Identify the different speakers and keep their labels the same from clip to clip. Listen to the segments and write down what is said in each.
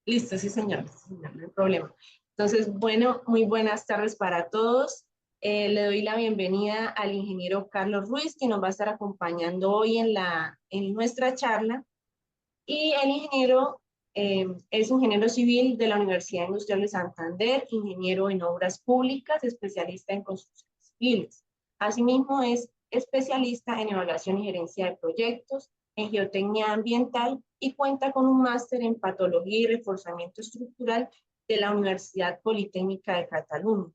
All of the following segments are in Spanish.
Speaker 1: Listo, sí señor, no hay problema. Entonces, bueno, muy buenas tardes para todos. Le doy la bienvenida al ingeniero Carlos Ruiz, que nos va a estar acompañando hoy en nuestra charla. Y el ingeniero es ingeniero civil de la Universidad Industrial de Santander, ingeniero en obras públicas, especialista en construcciones civiles. Asimismo, es especialista en evaluación y gerencia de proyectos, en geotecnia ambiental y cuenta con un máster en patología y reforzamiento estructural de la Universidad Politécnica de Cataluña.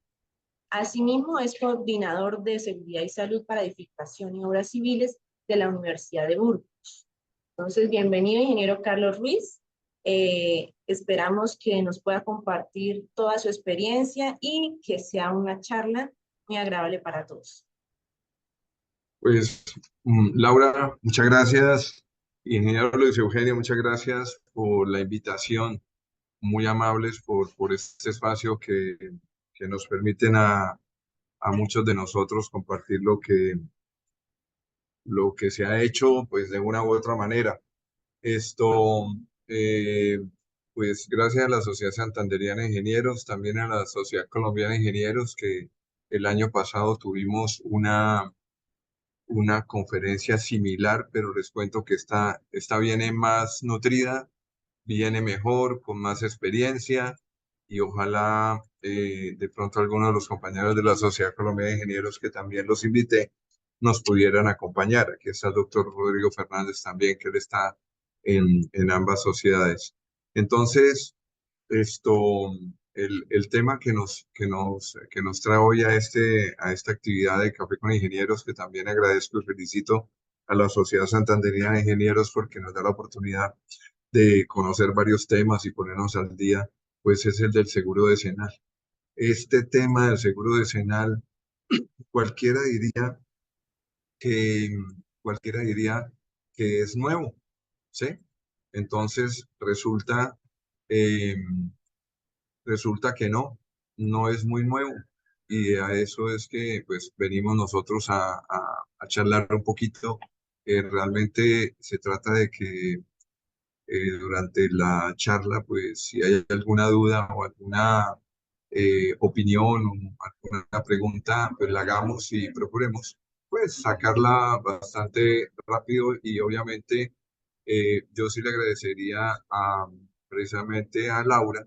Speaker 1: Asimismo, es coordinador de seguridad y salud para edificación y obras civiles de la Universidad de Burgos. Entonces, bienvenido, ingeniero Carlos Ruiz. Esperamos que nos pueda compartir toda su experiencia y que sea una charla muy agradable para todos.
Speaker 2: Pues, Laura, muchas gracias. Ingeniero Luis Eugenio, muchas gracias por la invitación. Muy amables por este espacio que nos permiten a muchos de nosotros compartir lo que se ha hecho, pues, de una u otra manera. Esto, eh, pues, gracias a la Sociedad Santanderiana de Ingenieros, también a la Sociedad Colombiana de Ingenieros, que el año pasado tuvimos una conferencia similar, pero les cuento que esta viene más nutrida, viene mejor, con más experiencia y ojalá de pronto algunos de los compañeros de la Sociedad Colombiana de Ingenieros que también los invité nos pudieran acompañar. Aquí está el doctor Rodrigo Fernández también, que él está en ambas sociedades. Entonces, esto, el tema que nos trae hoy a esta actividad de Café con Ingenieros, que también agradezco y felicito a la Sociedad Santandereana de Ingenieros porque nos da la oportunidad de conocer varios temas y ponernos al día, pues es el del seguro decenal. Este tema del seguro decenal, cualquiera diría que, cualquiera diría que es nuevo, ¿sí? Entonces eh, resulta que no es muy nuevo. Y a eso es que pues venimos nosotros a charlar un poquito. Realmente se trata de que durante la charla, pues si hay alguna duda o alguna opinión o alguna pregunta, pues la hagamos y procuremos pues sacarla bastante rápido y obviamente yo sí le agradecería precisamente a Laura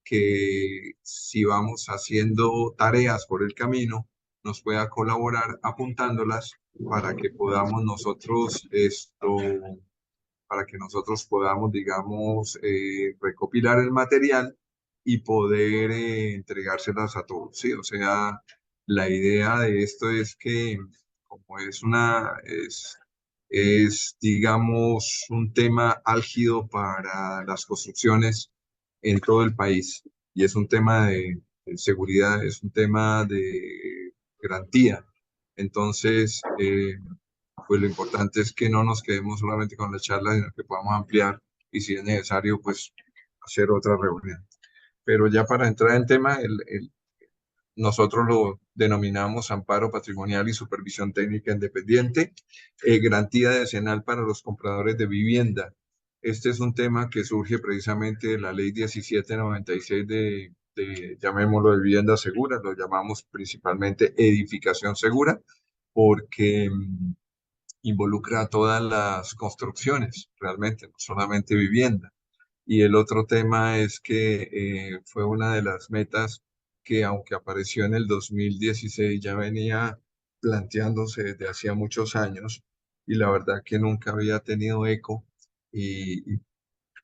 Speaker 2: que si vamos haciendo tareas por el camino, nos pueda colaborar apuntándolas para que podamos nosotros para que nosotros podamos, digamos, recopilar el material y poder entregárselas a todos, ¿sí? O sea, la idea de esto es que como es, digamos, un tema álgido para las construcciones en todo el país y es un tema de seguridad, es un tema de garantía. Entonces, pues lo importante es que no nos quedemos solamente con la charla, sino que podamos ampliar y si es necesario, pues hacer otra reunión. Pero ya para entrar en tema, nosotros lo denominamos amparo patrimonial y supervisión técnica independiente, garantía decenal para los compradores de vivienda. Este es un tema que surge precisamente de la ley 1796 llamémoslo de vivienda segura, lo llamamos principalmente edificación segura, porque involucra a todas las construcciones, realmente, no solamente vivienda. Y el otro tema es que fue una de las metas que, aunque apareció en el 2016, ya venía planteándose desde hacía muchos años y la verdad que nunca había tenido eco y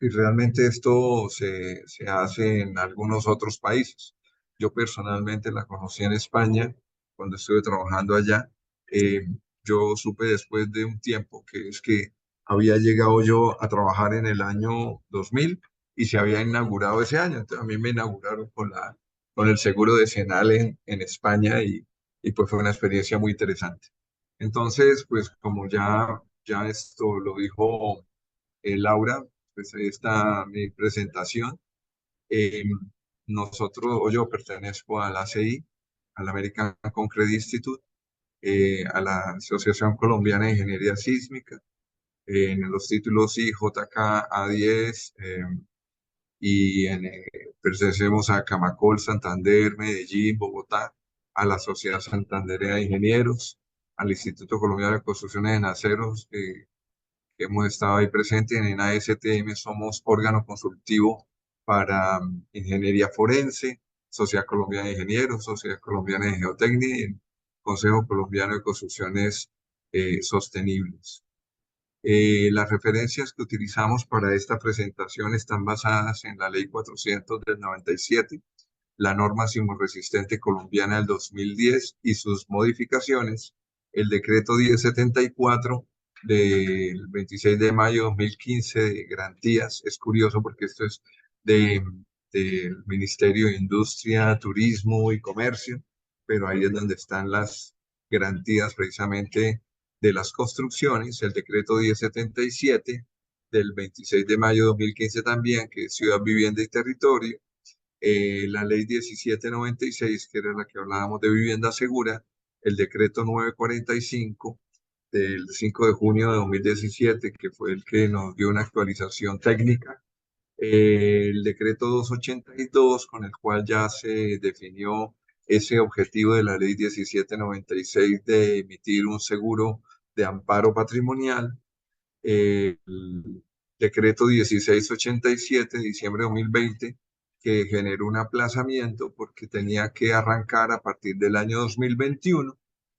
Speaker 2: realmente esto se hace en algunos otros países. Yo personalmente la conocí en España cuando estuve trabajando allá. Eh, yo supe después de un tiempo que es que había llegado yo a trabajar en el año 2000 y se había inaugurado ese año. Entonces a mí me inauguraron con el seguro decenal en España y pues fue una experiencia muy interesante. Entonces, pues como ya esto lo dijo Laura, pues ahí está mi presentación. Eh, nosotros, o yo pertenezco a la ACI, al American Concrete Institute, a la Asociación Colombiana de Ingeniería Sísmica, en los títulos IJK A10 y pertenecemos a Camacol, Santander, Medellín, Bogotá, a la Sociedad Santandereana de Ingenieros, al Instituto Colombiano de Construcciones en Aceros, que hemos estado ahí presentes. En ASTM somos órgano consultivo para ingeniería forense, Sociedad Colombiana de Ingenieros, Sociedad Colombiana de Geotecnia y el Consejo Colombiano de Construcciones Sostenibles. Las referencias que utilizamos para esta presentación están basadas en la Ley 400 del 97, la norma sismorresistente colombiana del 2010 y sus modificaciones, el decreto 1074 del 26 de mayo de 2015 de garantías. Es curioso porque esto es de, del Ministerio de Industria, Turismo y Comercio, pero ahí es donde están las garantías precisamente de las construcciones. El decreto 1077 del 26 de mayo de 2015 también, que es Ciudad, Vivienda y Territorio. La ley 1796, que era la que hablábamos de vivienda segura, el decreto 945 del 5 de junio de 2017, que fue el que nos dio una actualización técnica, el decreto 282, con el cual ya se definió ese objetivo de la ley 1796 de emitir un seguro de amparo patrimonial, el decreto 1687 de diciembre de 2020, que generó un aplazamiento porque tenía que arrancar a partir del año 2021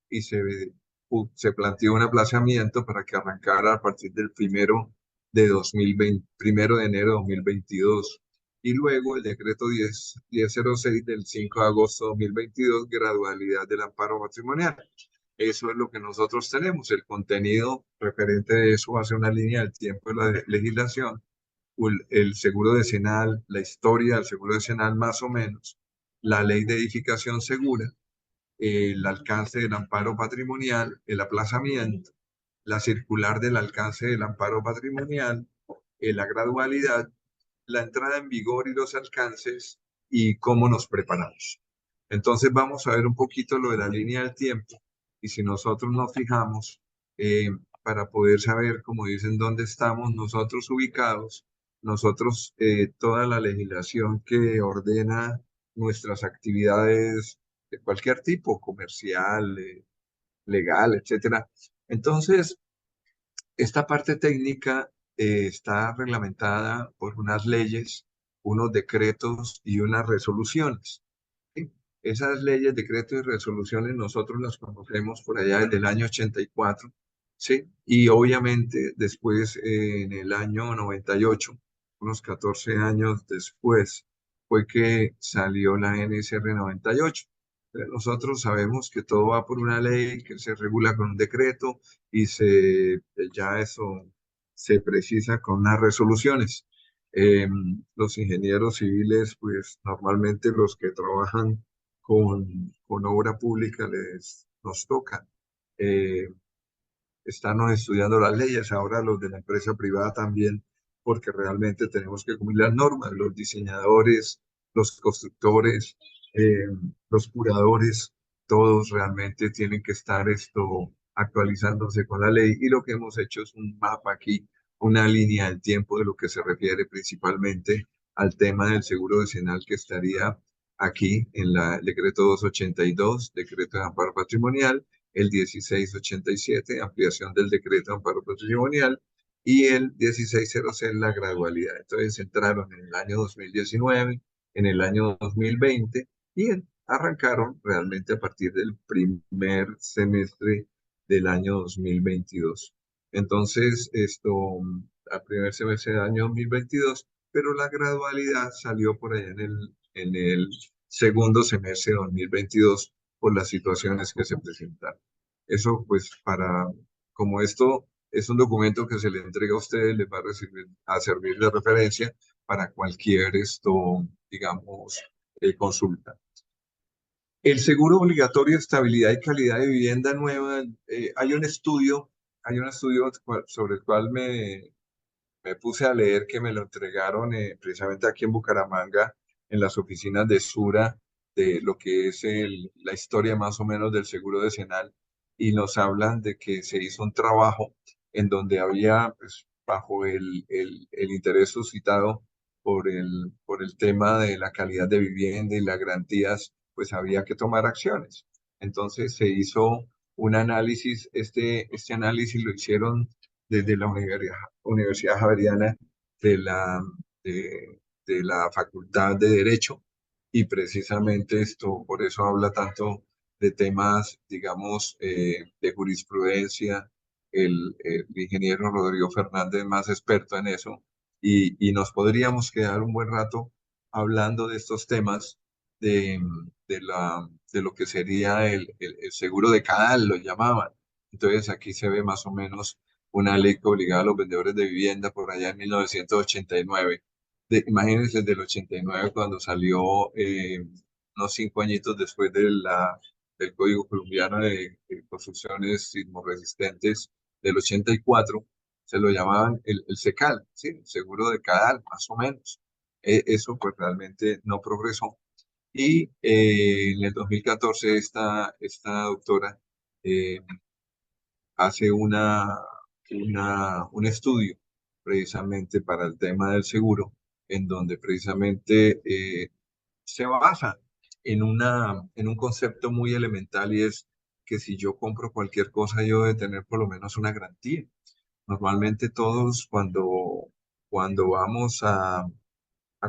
Speaker 2: y se planteó un aplazamiento para que arrancara a partir del primero de enero de 2022. Y luego el decreto 1006 del 5 de agosto de 2022, gradualidad del amparo patrimonial. Eso es lo que nosotros tenemos. El contenido referente de eso hace una línea del tiempo de la legislación, el seguro decenal, la historia del seguro decenal más o menos, la ley de edificación segura, el alcance del amparo patrimonial, el aplazamiento, la circular del alcance del amparo patrimonial, la gradualidad, la entrada en vigor y los alcances y cómo nos preparamos. Entonces vamos a ver un poquito lo de la línea del tiempo y si nosotros nos fijamos para poder saber, como dicen, dónde estamos nosotros ubicados, nosotros toda la legislación que ordena nuestras actividades de cualquier tipo, comercial, legal, etcétera. Entonces, esta parte técnica está reglamentada por unas leyes, unos decretos y unas resoluciones. ¿Sí? Esas leyes, decretos y resoluciones nosotros las conocemos por allá desde el año 84, ¿sí? Y obviamente después, en el año 98, unos 14 años después, fue que salió la NSR 98. Nosotros sabemos que todo va por una ley que se regula con un decreto y ya eso se precisa con unas resoluciones. Los ingenieros civiles, pues normalmente los que trabajan con obra pública nos toca. Eh, Estamos estudiando las leyes, ahora los de la empresa privada también, porque realmente tenemos que cumplir las normas, los diseñadores, los constructores, eh, los curadores, todos realmente tienen que estar actualizándose con la ley y lo que hemos hecho es un mapa aquí, una línea del tiempo de lo que se refiere principalmente al tema del seguro decenal que estaría aquí en el decreto 282, decreto de amparo patrimonial, el 1687, ampliación del decreto de amparo patrimonial, y el 1606, la gradualidad. Entonces entraron en el año 2019, en el año 2020, y arrancaron realmente a partir del primer semestre del año 2022. Entonces, al primer semestre del año 2022, pero la gradualidad salió por allá en el segundo semestre de 2022 por las situaciones que se presentaron. Eso pues como esto es un documento que se le entrega a ustedes, les va a servir de referencia para cualquier digamos, consulta. El seguro obligatorio de estabilidad y calidad de vivienda nueva, hay un estudio sobre el cual me puse a leer que me lo entregaron precisamente aquí en Bucaramanga, en las oficinas de Sura, de lo que es la historia más o menos del seguro decenal, y nos hablan de que se hizo un trabajo en donde había, pues, bajo el interés suscitado, por el tema de la calidad de vivienda y las garantías, pues había que tomar acciones. Entonces se hizo un análisis, este análisis lo hicieron desde la Universidad Javeriana de de la Facultad de Derecho, y precisamente esto, por eso habla tanto de temas, digamos, de jurisprudencia, el ingeniero Rodrigo Fernández, más experto en eso, y nos podríamos quedar un buen rato hablando de estos temas de, de lo que sería el seguro de Cadal, lo llamaban. Entonces aquí se ve más o menos una ley que obligaba a los vendedores de vivienda por allá en 1989. Imagínense del 89 cuando salió, unos 5 añitos después del Código Colombiano de Construcciones Sismorresistentes del 84, se lo llamaban el SECAL, ¿sí? El seguro de Cadal, más o menos. Eso pues realmente no progresó. Y en el 2014 esta doctora eh, hace un estudio precisamente para el tema del seguro, en donde precisamente se basa en un concepto muy elemental, y es que si yo compro cualquier cosa, yo debo tener por lo menos una garantía. Normalmente todos cuando vamos a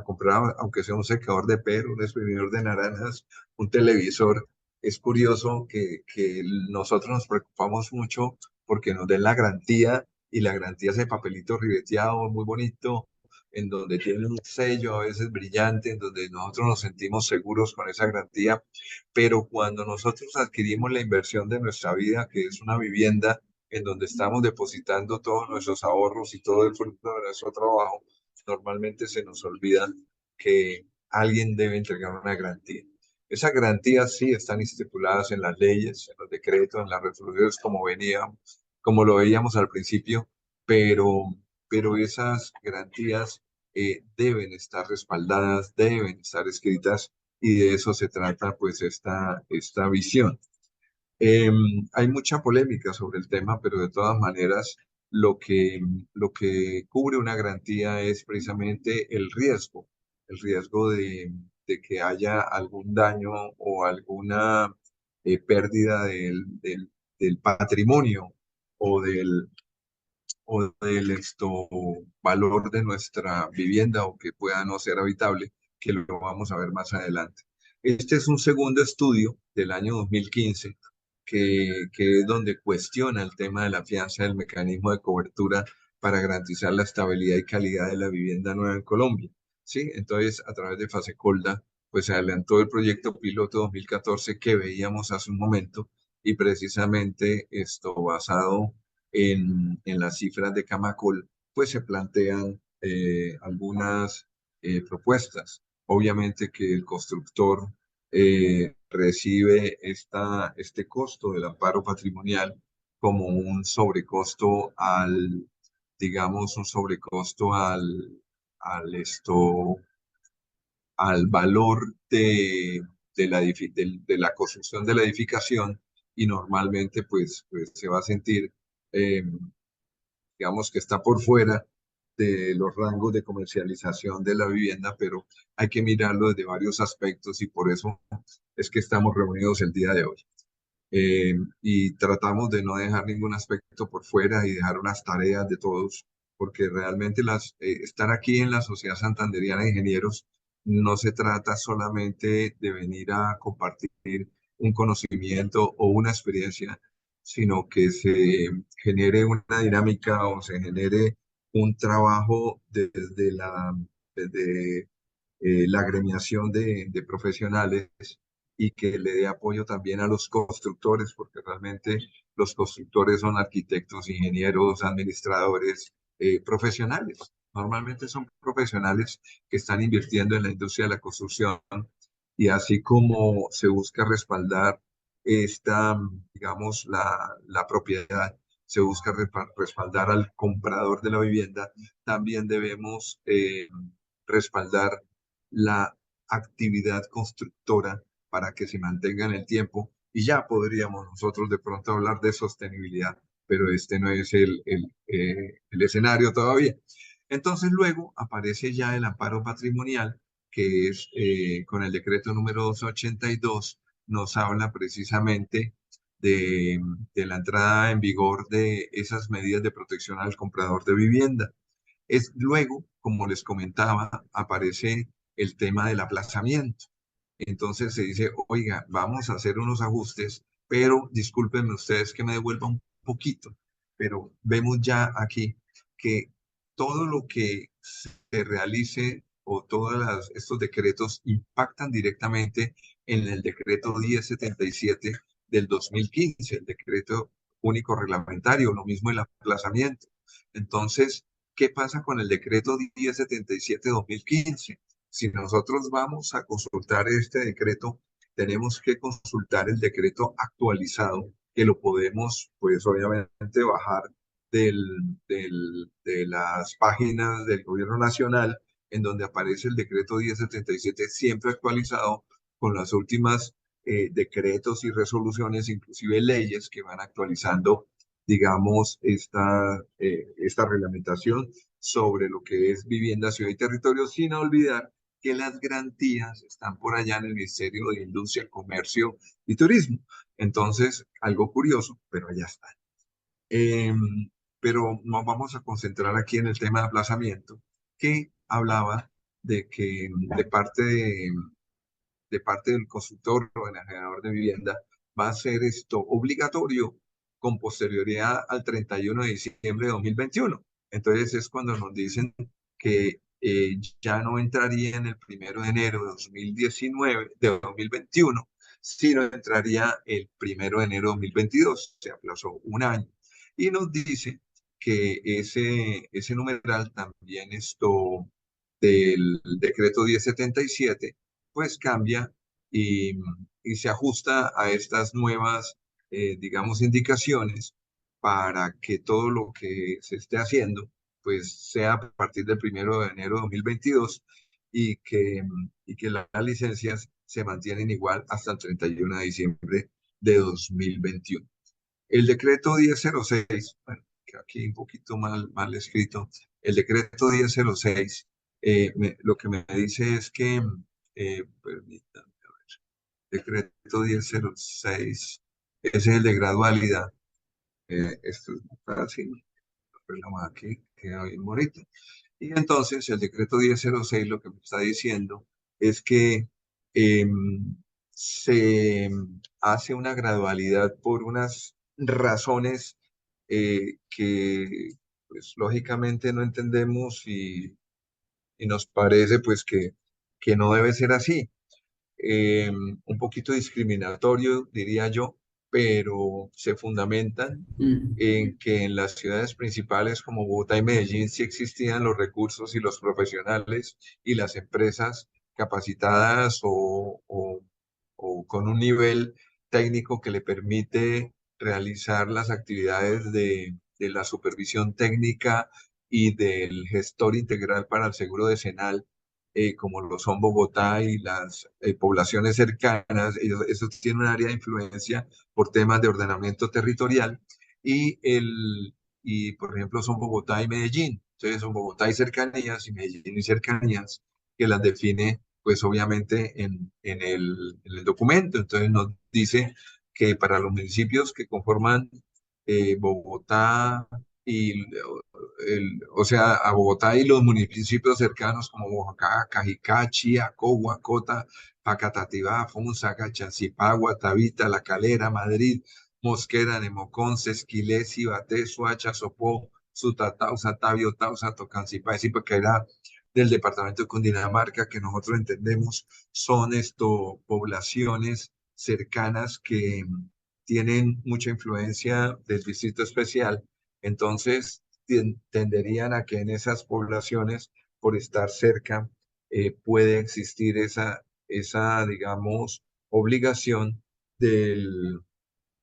Speaker 2: comprar, aunque sea un secador de pelo, un exprimidor de naranjas, un televisor, es curioso que nosotros nos preocupamos mucho porque nos den la garantía, y la garantía es de papelito ribeteado, muy bonito, en donde tiene un sello a veces brillante, en donde nosotros nos sentimos seguros con esa garantía, pero cuando nosotros adquirimos la inversión de nuestra vida, que es una vivienda en donde estamos depositando todos nuestros ahorros y todo el fruto de nuestro trabajo, normalmente se nos olvida que alguien debe entregar una garantía. Esas garantías sí están estipuladas en las leyes, en los decretos, en las resoluciones, como lo veíamos al principio, pero, pero esas garantías deben estar respaldadas, deben estar escritas, y de eso se trata pues esta visión. Eh, Hay mucha polémica sobre el tema, pero de todas maneras lo que cubre una garantía es precisamente el riesgo de que haya algún daño o alguna pérdida del patrimonio o del valor de nuestra vivienda, o que pueda no ser habitable, que lo vamos a ver más adelante. Este es un segundo estudio del año 2015 que es donde cuestiona el tema de la fianza del mecanismo de cobertura para garantizar la estabilidad y calidad de la vivienda nueva en Colombia. ¿Sí? Entonces, a través de Fasecolda, pues se adelantó el proyecto piloto 2014 que veíamos hace un momento, y precisamente esto basado en las cifras de Camacol, pues se plantean algunas propuestas. Obviamente que el constructor recibe este costo del amparo patrimonial como un sobrecosto digamos, un sobrecosto al valor de la construcción de la edificación, y normalmente pues se va a sentir, eh, digamos que está por fuera de los rangos de comercialización de la vivienda, pero hay que mirarlo desde varios aspectos, y por eso es que estamos reunidos el día de hoy. Y tratamos de no dejar ningún aspecto por fuera y dejar unas tareas de todos, porque realmente estar aquí en la Sociedad Santanderiana de Ingenieros no se trata solamente de venir a compartir un conocimiento o una experiencia, sino que se genere una dinámica o se genere un trabajo desde la agremiación de profesionales, y que le dé apoyo también a los constructores, porque realmente los constructores son arquitectos, ingenieros, administradores, profesionales. Normalmente son profesionales que están invirtiendo en la industria de la construcción, y así como se busca respaldar digamos, la propiedad, se busca respaldar al comprador de la vivienda, también debemos respaldar la actividad constructora para que se mantenga en el tiempo, y ya podríamos nosotros de pronto hablar de sostenibilidad, pero este no es el escenario todavía. Entonces luego aparece ya el amparo patrimonial, que es con el decreto número 282, nos habla precisamente de, de la entrada en vigor de esas medidas de protección al comprador de vivienda. Es luego, como les comentaba, aparece el tema del aplazamiento. Entonces se dice, oiga, vamos a hacer unos ajustes, pero discúlpenme ustedes que me devuelva un poquito, pero vemos ya aquí que todo lo que se realice o todos estos decretos impactan directamente en el decreto 1077 del 2015, el decreto único reglamentario, lo mismo el aplazamiento. Entonces, ¿qué pasa con el decreto 1077-2015? Si nosotros vamos a consultar este decreto, tenemos que consultar el decreto actualizado, que lo podemos, pues obviamente, bajar de las páginas del Gobierno Nacional, en donde aparece el decreto 1077, siempre actualizado con las últimas decretos y resoluciones, inclusive leyes que van actualizando, digamos, esta reglamentación sobre lo que es vivienda, ciudad y territorio, sin olvidar que las garantías están por allá en el Ministerio de Industria, Comercio y Turismo. Entonces, algo curioso, pero allá está. Pero nos vamos a concentrar aquí en el tema de aplazamiento, que hablaba de que de parte del constructor o del generador de vivienda va a ser esto obligatorio con posterioridad al 31 de diciembre de 2021. Entonces es cuando nos dicen que ya no entraría en el 1 de enero de 2019, de 2021, sino entraría el 1 de enero de 2022. Se aplazó un año. Y nos dice que ese numeral también esto del decreto 1077 pues cambia y, y se ajusta a estas nuevas, digamos, indicaciones para que todo lo que se esté haciendo, pues sea a partir del 1 de enero de 2022 y que las licencias se mantienen igual hasta el 31 de diciembre de 2021. El decreto 1006, bueno, que aquí un poquito mal escrito, el decreto 1006 lo que me dice es que, permítame, decreto 1006, ese es el de gradualidad. Esto es muy fácil, lo pegamos aquí, queda bien bonito. Y entonces el decreto 1006 lo que me está diciendo es que se hace una gradualidad por unas razones que pues lógicamente no entendemos y nos parece pues que no debe ser así. Un poquito discriminatorio, diría yo, pero se fundamentan
Speaker 3: Mm.
Speaker 2: en que en las ciudades principales como Bogotá y Medellín sí existían los recursos y los profesionales y las empresas capacitadas o con un nivel técnico que le permite realizar las actividades de la supervisión técnica y del gestor integral para el seguro decenal, como lo son Bogotá y las poblaciones cercanas. Eso tiene un área de influencia por temas de ordenamiento territorial y por ejemplo, son Bogotá y Medellín. Entonces, son Bogotá y cercanías y Medellín y cercanías que las define, pues obviamente, en el documento. Entonces, nos dice que para los municipios que conforman Bogotá y, o sea, a Bogotá y los municipios cercanos como Boyacá, Cajicá, Chía, Cogua, Cota, Facatativá, Funza, Chancipagua, Tabita, La Calera, Madrid, Mosquera, Nemoconce, Esquilés, Ibaté, Suacha, Sopó, Sutatao, Satavio, Tausa, Tocancipá, sí, porque era del departamento de Cundinamarca, que nosotros entendemos son poblaciones cercanas que tienen mucha influencia del distrito especial. Entonces, tenderían a que en esas poblaciones, por estar cerca, puede existir digamos, obligación del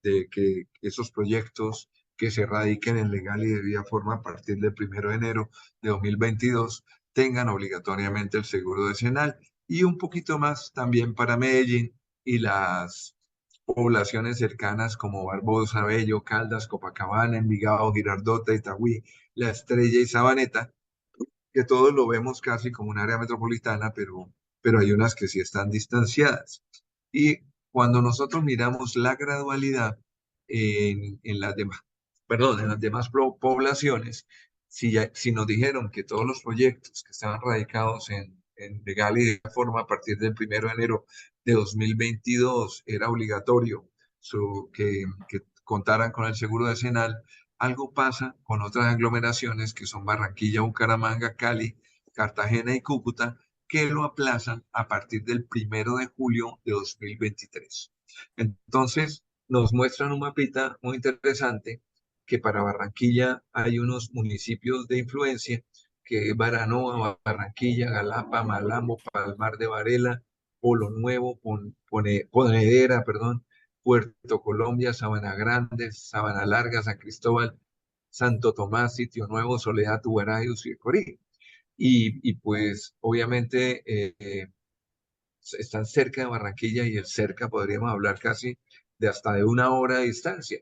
Speaker 2: de que esos proyectos que se radiquen en legal y debida forma a partir del 1 de enero de 2022 tengan obligatoriamente el seguro decenal y un poquito más también para Medellín y las poblaciones cercanas como Barbosa, Bello, Caldas, Copacabana, Envigado, Girardota, Itagüí, La Estrella y Sabaneta, que todos lo vemos casi como un área metropolitana, pero hay unas que sí están distanciadas. Y cuando nosotros miramos la gradualidad en las demás, perdón, en las demás poblaciones, si nos dijeron que todos los proyectos que estaban radicados en legal y de forma a partir del 1 de enero de 2022 era obligatorio que contaran con el seguro decenal, algo pasa con otras aglomeraciones que son Barranquilla, Bucaramanga, Cali, Cartagena y Cúcuta, que lo aplazan a partir del 1 de julio de 2023. Entonces, nos muestran un mapita muy interesante que para Barranquilla hay unos municipios de influencia que es Baranoa, Barranquilla, Galapa, Malambo, Palmar de Varela, Polo Nuevo, Ponedera, perdón, Puerto Colombia, Sabana Grande, Sabana Larga, San Cristóbal, Santo Tomás, Sitio Nuevo, Soledad, Tubará y Usicorí. Y pues obviamente están cerca de Barranquilla y el cerca podríamos hablar casi de hasta de 1 hora de distancia.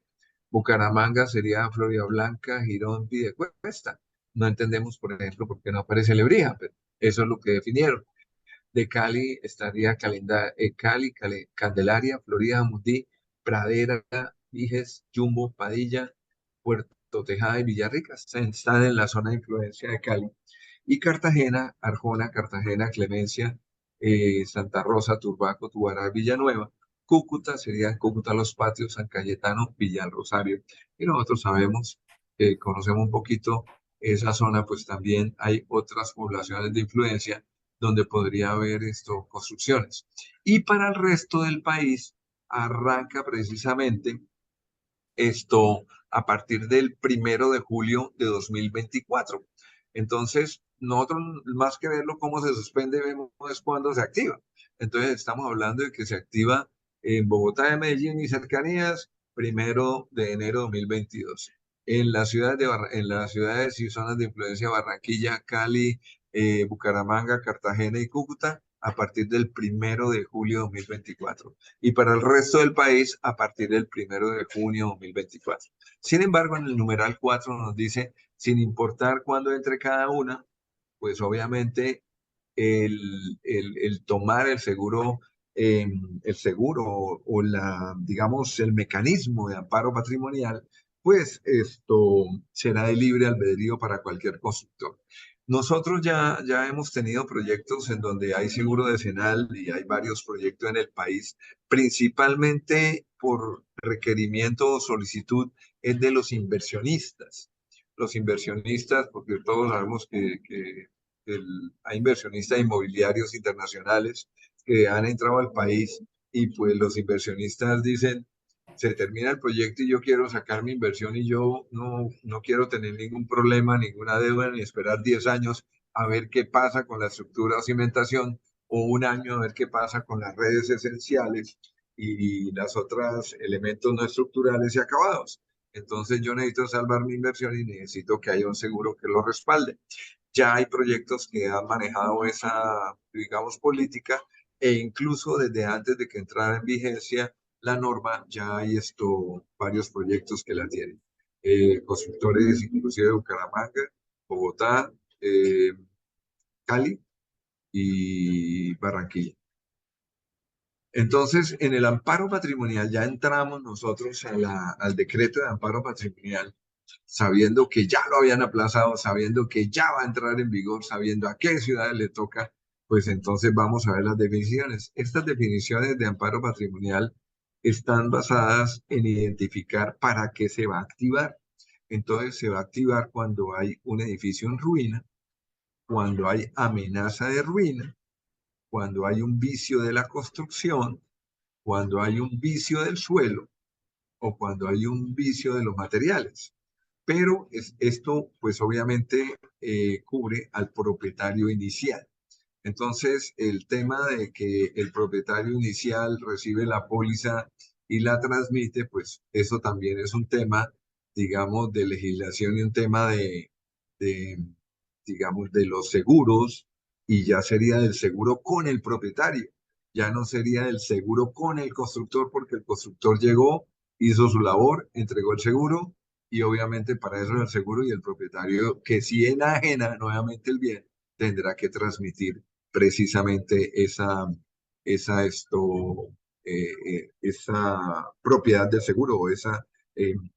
Speaker 2: Bucaramanga sería Florida Blanca, Girón, Piedecuesta. No entendemos, por ejemplo, por qué no aparece Lebrija, pero eso es lo que definieron. De Cali estaría Candelaria, Florida, Mundí, Pradera, Viges, Jumbo, Padilla, Puerto Tejada y Villarrica. Están en la zona de influencia de Cali. Y Cartagena, Arjona, Cartagena, Clemencia, Santa Rosa, Turbaco, Tubará, Villanueva. Cúcuta sería Cúcuta Los Patios, San Cayetano, Villa Rosario. Y nosotros sabemos, conocemos un poquito esa zona, pues también hay otras poblaciones de influencia donde podría haber construcciones. Y para el resto del país arranca precisamente a partir del 1 de julio de 2024. Entonces, nosotros más que verlo cómo se suspende, vemos es cuando se activa. Entonces, estamos hablando de que se activa en Bogotá, de Medellín y cercanías, 1 de enero de 2022. En las ciudades y zonas de influencia Barranquilla, Cali, Bucaramanga, Cartagena y Cúcuta, a partir del 1 de julio de 2024 y para el resto del país a partir del 1 de junio de 2024. Sin embargo, en el numeral 4 nos dice, sin importar cuándo entre cada una, pues obviamente el tomar el seguro o digamos, el mecanismo de amparo patrimonial, pues esto será de libre albedrío para cualquier constructor. Nosotros ya hemos tenido proyectos en donde hay seguro decenal y hay varios proyectos en el país, principalmente por requerimiento o solicitud es de los inversionistas. Los inversionistas, porque todos sabemos que hay inversionistas inmobiliarios internacionales que han entrado al país y pues los inversionistas dicen, se termina el proyecto y yo quiero sacar mi inversión y yo no quiero tener ningún problema, ninguna deuda, ni esperar 10 años a ver qué pasa con la estructura o cimentación o un año a ver qué pasa con las redes esenciales y las otras elementos no estructurales y acabados. Entonces yo necesito salvar mi inversión y necesito que haya un seguro que lo respalde. Ya hay proyectos que han manejado esa, digamos, política e incluso desde antes de que entrara en vigencia la norma, ya hay varios proyectos que la tienen. Constructores inclusive de Bucaramanga, Bogotá, Cali y Barranquilla. Entonces, en el amparo patrimonial ya entramos nosotros al decreto de amparo patrimonial sabiendo que ya lo habían aplazado, sabiendo que ya va a entrar en vigor, sabiendo a qué ciudades le toca, pues entonces vamos a ver las definiciones. Estas definiciones de amparo patrimonial están basadas en identificar para qué se va a activar. Entonces se va a activar cuando hay un edificio en ruina, cuando hay amenaza de ruina, cuando hay un vicio de la construcción, cuando hay un vicio del suelo o cuando hay un vicio de los materiales. Pero esto, pues obviamente, cubre al propietario inicial. Entonces, el tema de que el propietario inicial recibe la póliza y la transmite, pues eso también es un tema, digamos, de legislación y un tema de, digamos, de los seguros y ya sería del seguro con el propietario. Ya no sería del seguro con el constructor porque el constructor llegó, hizo su labor, entregó el seguro y obviamente para eso el seguro y el propietario que si enajena nuevamente el bien tendrá que transmitir precisamente esa propiedad del seguro o esa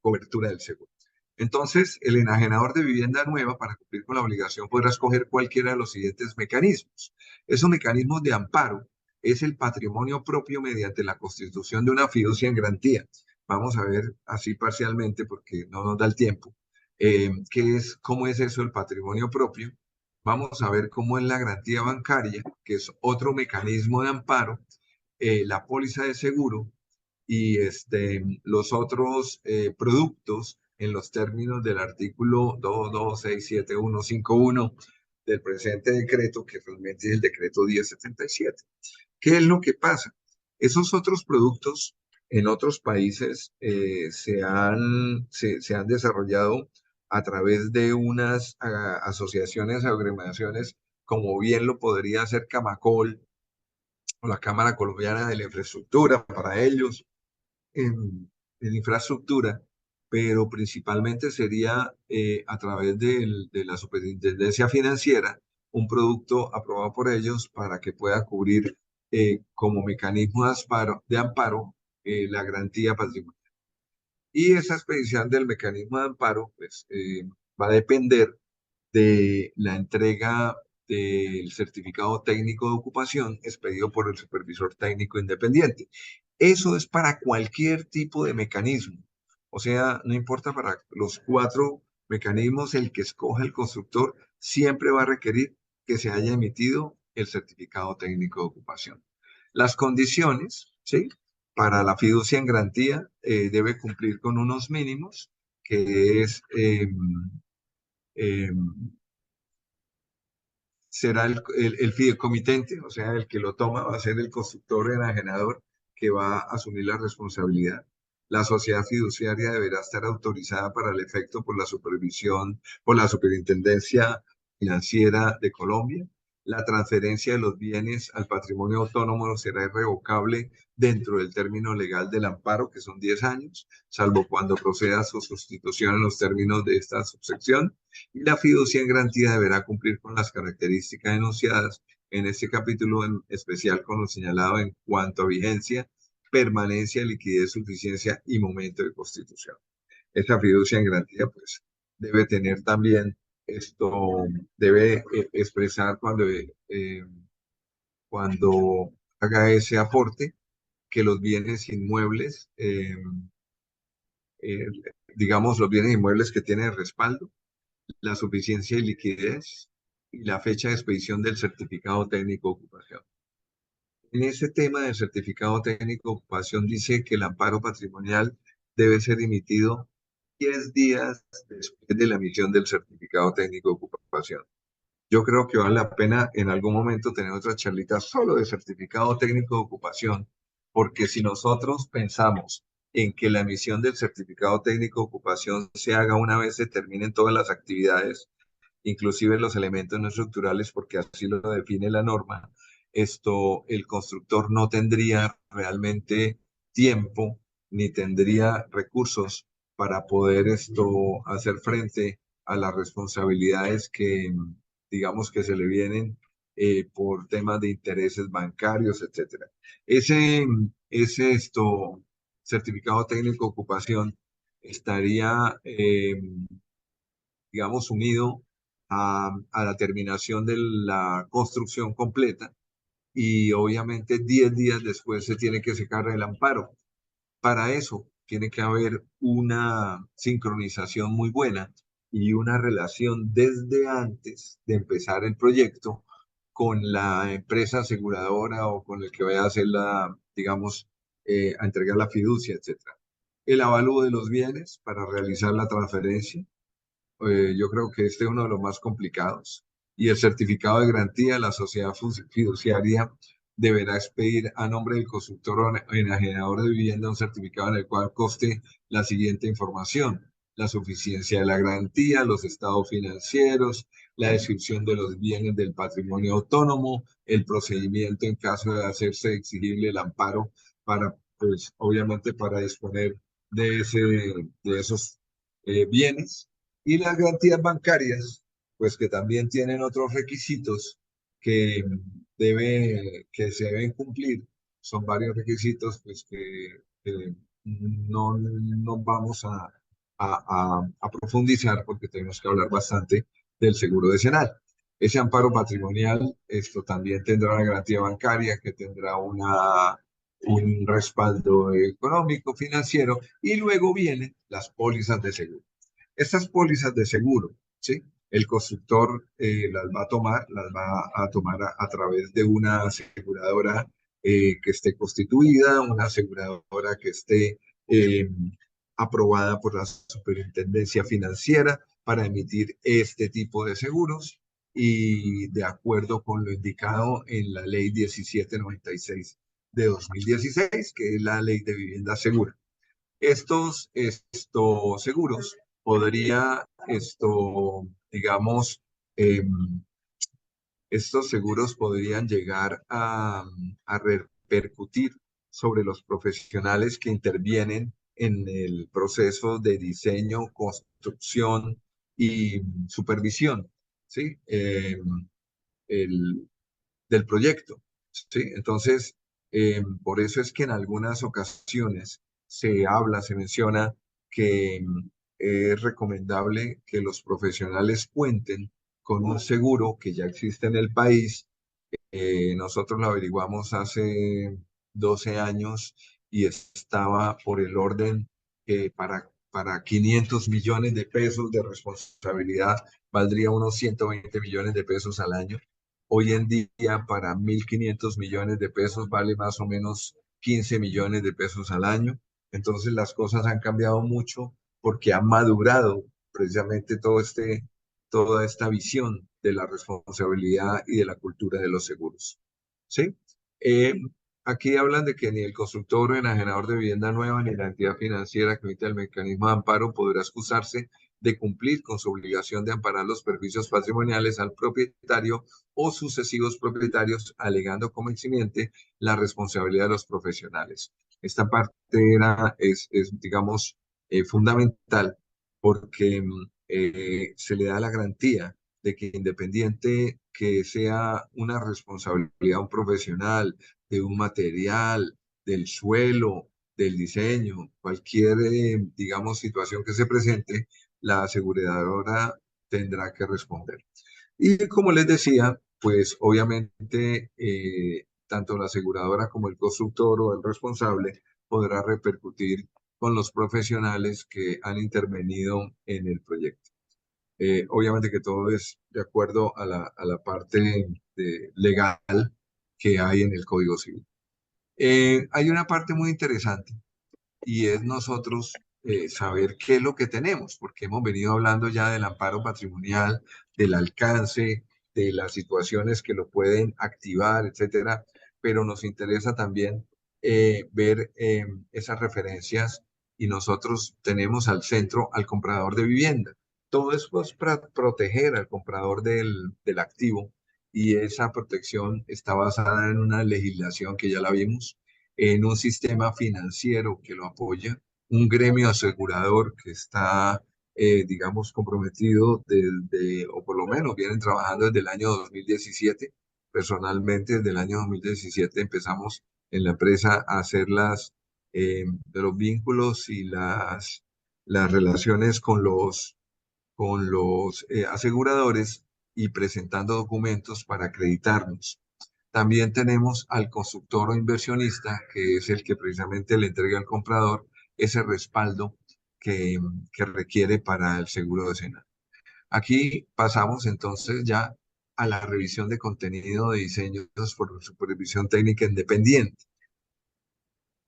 Speaker 2: cobertura del seguro. Entonces, el enajenador de vivienda nueva, para cumplir con la obligación, podrá escoger cualquiera de los siguientes mecanismos. Esos mecanismos de amparo es el patrimonio propio mediante la constitución de una fiducia en garantía. Vamos a ver así parcialmente porque no nos da el tiempo. ¿Cómo es eso el patrimonio propio? Vamos a ver cómo es la garantía bancaria, que es otro mecanismo de amparo, la póliza de seguro y los otros productos en los términos del artículo 2267151 del presente decreto, que realmente es el decreto 1077. ¿Qué es lo que pasa? Esos otros productos en otros países se han desarrollado a través de unas asociaciones, agremiaciones, como bien lo podría hacer Camacol o la Cámara Colombiana de la Infraestructura para ellos, en infraestructura, pero principalmente sería a través de la Superintendencia Financiera, un producto aprobado por ellos para que pueda cubrir como mecanismo de amparo la garantía patrimonial. Y esa expedición del mecanismo de amparo pues, va a depender de la entrega del certificado técnico de ocupación expedido por el supervisor técnico independiente. Eso es para cualquier tipo de mecanismo. O sea, no importa para los cuatro mecanismos, el que escoja el constructor siempre va a requerir que se haya emitido el certificado técnico de ocupación. Las condiciones, ¿sí? Para la fiducia en garantía debe cumplir con unos mínimos, que es eh, será el fideicomitente, o sea, el que lo toma va a ser el constructor enajenador que va a asumir la responsabilidad. La sociedad fiduciaria deberá estar autorizada para el efecto por la supervisión, por la Superintendencia Financiera de Colombia. La transferencia de los bienes al patrimonio autónomo será irrevocable dentro del término legal del amparo, que son 10 años, salvo cuando proceda a su sustitución en los términos de esta subsección, y la fiducia en garantía deberá cumplir con las características enunciadas en este capítulo, en especial con lo señalado en cuanto a vigencia, permanencia, liquidez, suficiencia y momento de constitución. Esta fiducia en garantía, pues, debe tener también debe expresar cuando haga ese aporte que los bienes inmuebles, eh, digamos, los bienes inmuebles que tienen respaldo, la suficiencia y liquidez y la fecha de expedición del certificado técnico de ocupación. En ese tema del certificado técnico de ocupación dice que el amparo patrimonial debe ser emitido 10 días después de la emisión del certificado técnico de ocupación. Yo creo que vale la pena en algún momento tener otra charlita solo de certificado técnico de ocupación, porque si nosotros pensamos en que la emisión del certificado técnico de ocupación se haga una vez se terminen todas las actividades, inclusive los elementos no estructurales, porque así lo define la norma, el constructor no tendría realmente tiempo ni tendría recursos para poder hacer frente a las responsabilidades que, digamos, que se le vienen por temas de intereses bancarios, etcétera. Ese certificado técnico de ocupación estaría digamos, unido a la terminación de la construcción completa y obviamente 10 días después se tiene que secar el amparo. Para eso tiene que haber una sincronización muy buena y una relación desde antes de empezar el proyecto con la empresa aseguradora o con el que vaya a hacer digamos, a entregar la fiducia, etcétera. El avalúo de los bienes para realizar la transferencia, yo creo que este es uno de los más complicados. Y el certificado de garantía, la sociedad fiduciaria deberá expedir a nombre del constructor o enajenador de vivienda un certificado en el cual conste la siguiente información: la suficiencia de la garantía, los estados financieros, la descripción de los bienes del patrimonio autónomo, el procedimiento en caso de hacerse exigible el amparo para, pues, obviamente para disponer de esos bienes, y las garantías bancarias, pues que también tienen otros requisitos que, que se deben cumplir. Son varios requisitos pues, que no vamos a profundizar porque tenemos que hablar bastante del seguro decenal. Ese amparo patrimonial, esto también tendrá una garantía bancaria que tendrá un respaldo económico, financiero, y luego vienen las pólizas de seguro. Estas pólizas de seguro, ¿sí? El constructor las va a tomar a través de una aseguradora que esté constituida, una aseguradora que esté eh, aprobada por la Superintendencia Financiera para emitir este tipo de seguros y de acuerdo con lo indicado en la Ley 1796 de 2016, que es la Ley de Vivienda Segura. Estos seguros podría, digamos, eh, estos seguros podrían llegar a repercutir sobre los profesionales que intervienen en el proceso de diseño, construcción y supervisión, ¿sí? El, del proyecto, ¿sí? Entonces, por eso es que en algunas ocasiones se menciona que es recomendable que los profesionales cuenten con un seguro que ya existe en el país. Nosotros lo averiguamos hace 12 años y estaba por el orden que para 500 millones de pesos de responsabilidad valdría unos 120 millones de pesos al año. Hoy en día, para 1.500 millones de pesos vale más o menos 15 millones de pesos al año. Entonces las cosas han cambiado mucho porque ha madurado precisamente toda esta visión de la responsabilidad y de la cultura de los seguros. ¿Sí? Eh, Aquí hablan de que ni el constructor o enajenador de vivienda nueva ni la entidad financiera que emite el mecanismo de amparo podrá excusarse de cumplir con su obligación de amparar los perjuicios patrimoniales al propietario o sucesivos propietarios, alegando como eximiente la responsabilidad de los profesionales. Esta parte digamos, fundamental porque se le da la garantía de que independiente que sea una responsabilidad un profesional, de un material, del suelo, del diseño, cualquier, digamos, situación que se presente, la aseguradora tendrá que responder. Y como les decía, pues obviamente tanto la aseguradora como el constructor o el responsable podrá repercutir con los profesionales que han intervenido en el proyecto. Obviamente que todo es de acuerdo a la parte legal que hay en el Código Civil. Hay una parte muy interesante y es nosotros saber qué es lo que tenemos, porque hemos venido hablando ya del amparo patrimonial, del alcance, de las situaciones que lo pueden activar, etcétera, pero nos interesa también ver esas referencias y nosotros tenemos al centro al comprador de vivienda. Todo eso es para proteger al comprador del activo y esa protección está basada en una legislación que ya la vimos, en un sistema financiero que lo apoya, un gremio asegurador que está, digamos, comprometido desde, o por lo menos vienen trabajando desde el año 2017. Personalmente, desde el año 2017 empezamos en la empresa a hacer de los vínculos y las relaciones con los aseguradores y presentando documentos para acreditarnos. También tenemos al constructor o inversionista, que es el que precisamente le entrega al comprador ese respaldo que, que requiere para el seguro decenal. Aquí pasamos entonces ya a la revisión de contenido de diseños por supervisión técnica independiente.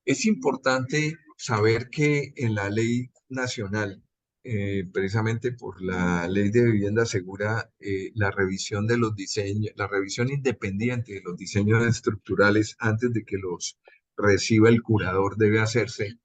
Speaker 2: Es importante saber que en la ley nacional, precisamente por la ley de vivienda segura, la revisión de los diseños, la revisión independiente de los diseños estructurales antes de que los reciba el curador debe hacerse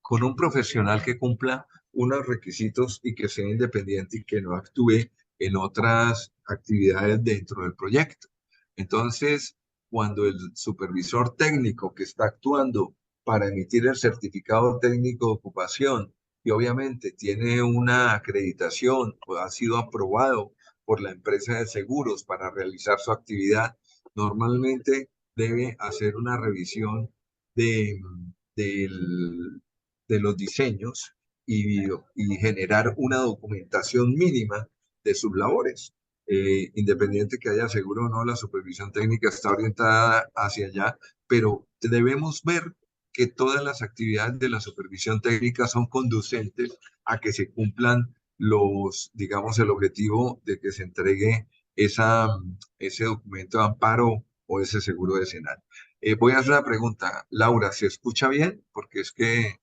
Speaker 2: con un profesional que cumpla unos requisitos y que sea independiente y que no actúe en otras actividades dentro del proyecto. Entonces, cuando el supervisor técnico que está actuando para emitir el certificado técnico de ocupación y obviamente tiene una acreditación o ha sido aprobado por la empresa de seguros para realizar su actividad, normalmente debe hacer una revisión de, del- de los diseños y generar una documentación mínima de sus labores. Independiente que haya seguro o no, la supervisión técnica está orientada hacia allá, pero debemos ver que todas las actividades de la supervisión técnica son conducentes a que se cumplan digamos, el objetivo de que se entregue ese documento de amparo o ese seguro decenal. Voy a hacer una pregunta. Laura, ¿se escucha bien? Porque es que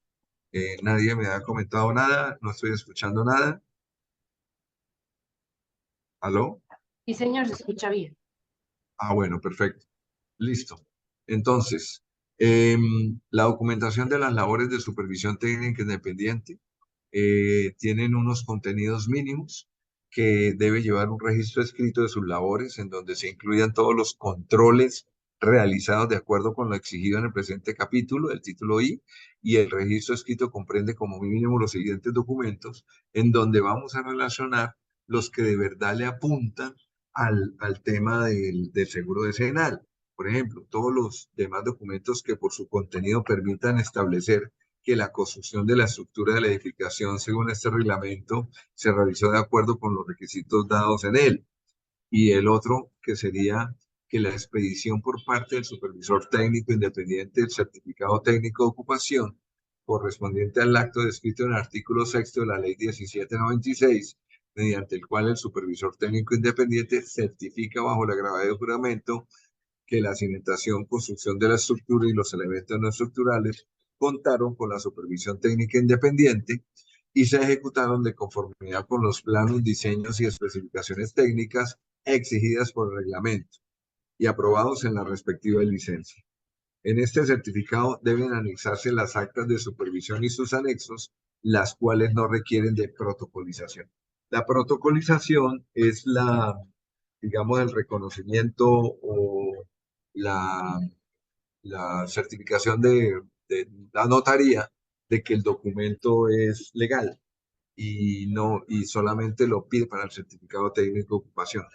Speaker 2: nadie me ha comentado nada, no estoy escuchando nada. ¿Aló?
Speaker 1: Sí, señor, se escucha bien.
Speaker 2: Ah, bueno, perfecto. Listo. Entonces, la documentación de las labores de supervisión técnica independiente tienen unos contenidos mínimos que debe llevar un registro escrito de sus labores en donde se incluyan todos los controles realizados de acuerdo con lo exigido en el presente capítulo, el título I, y el registro escrito comprende como mínimo los siguientes documentos en donde vamos a relacionar los que de verdad le apuntan al tema del seguro decenal. Por ejemplo, todos los demás documentos que por su contenido permitan establecer que la construcción de la estructura de la edificación según este reglamento se realizó de acuerdo con los requisitos dados en él. Y el otro que sería que la expedición por parte del supervisor técnico independiente del certificado técnico de ocupación correspondiente al acto descrito en el artículo 6 de la ley 1796, mediante el cual el supervisor técnico independiente certifica bajo la grabada de juramento que la cimentación, construcción de la estructura y los elementos no estructurales contaron con la supervisión técnica independiente y se ejecutaron de conformidad con los planos, diseños y especificaciones técnicas exigidas por el reglamento y aprobados en la respectiva licencia. En este certificado deben anexarse las actas de supervisión y sus anexos, las cuales no requieren de protocolización. La protocolización es digamos, el reconocimiento o la, la certificación de la notaría de que el documento es legal y solamente lo pide para el certificado técnico de ocupación.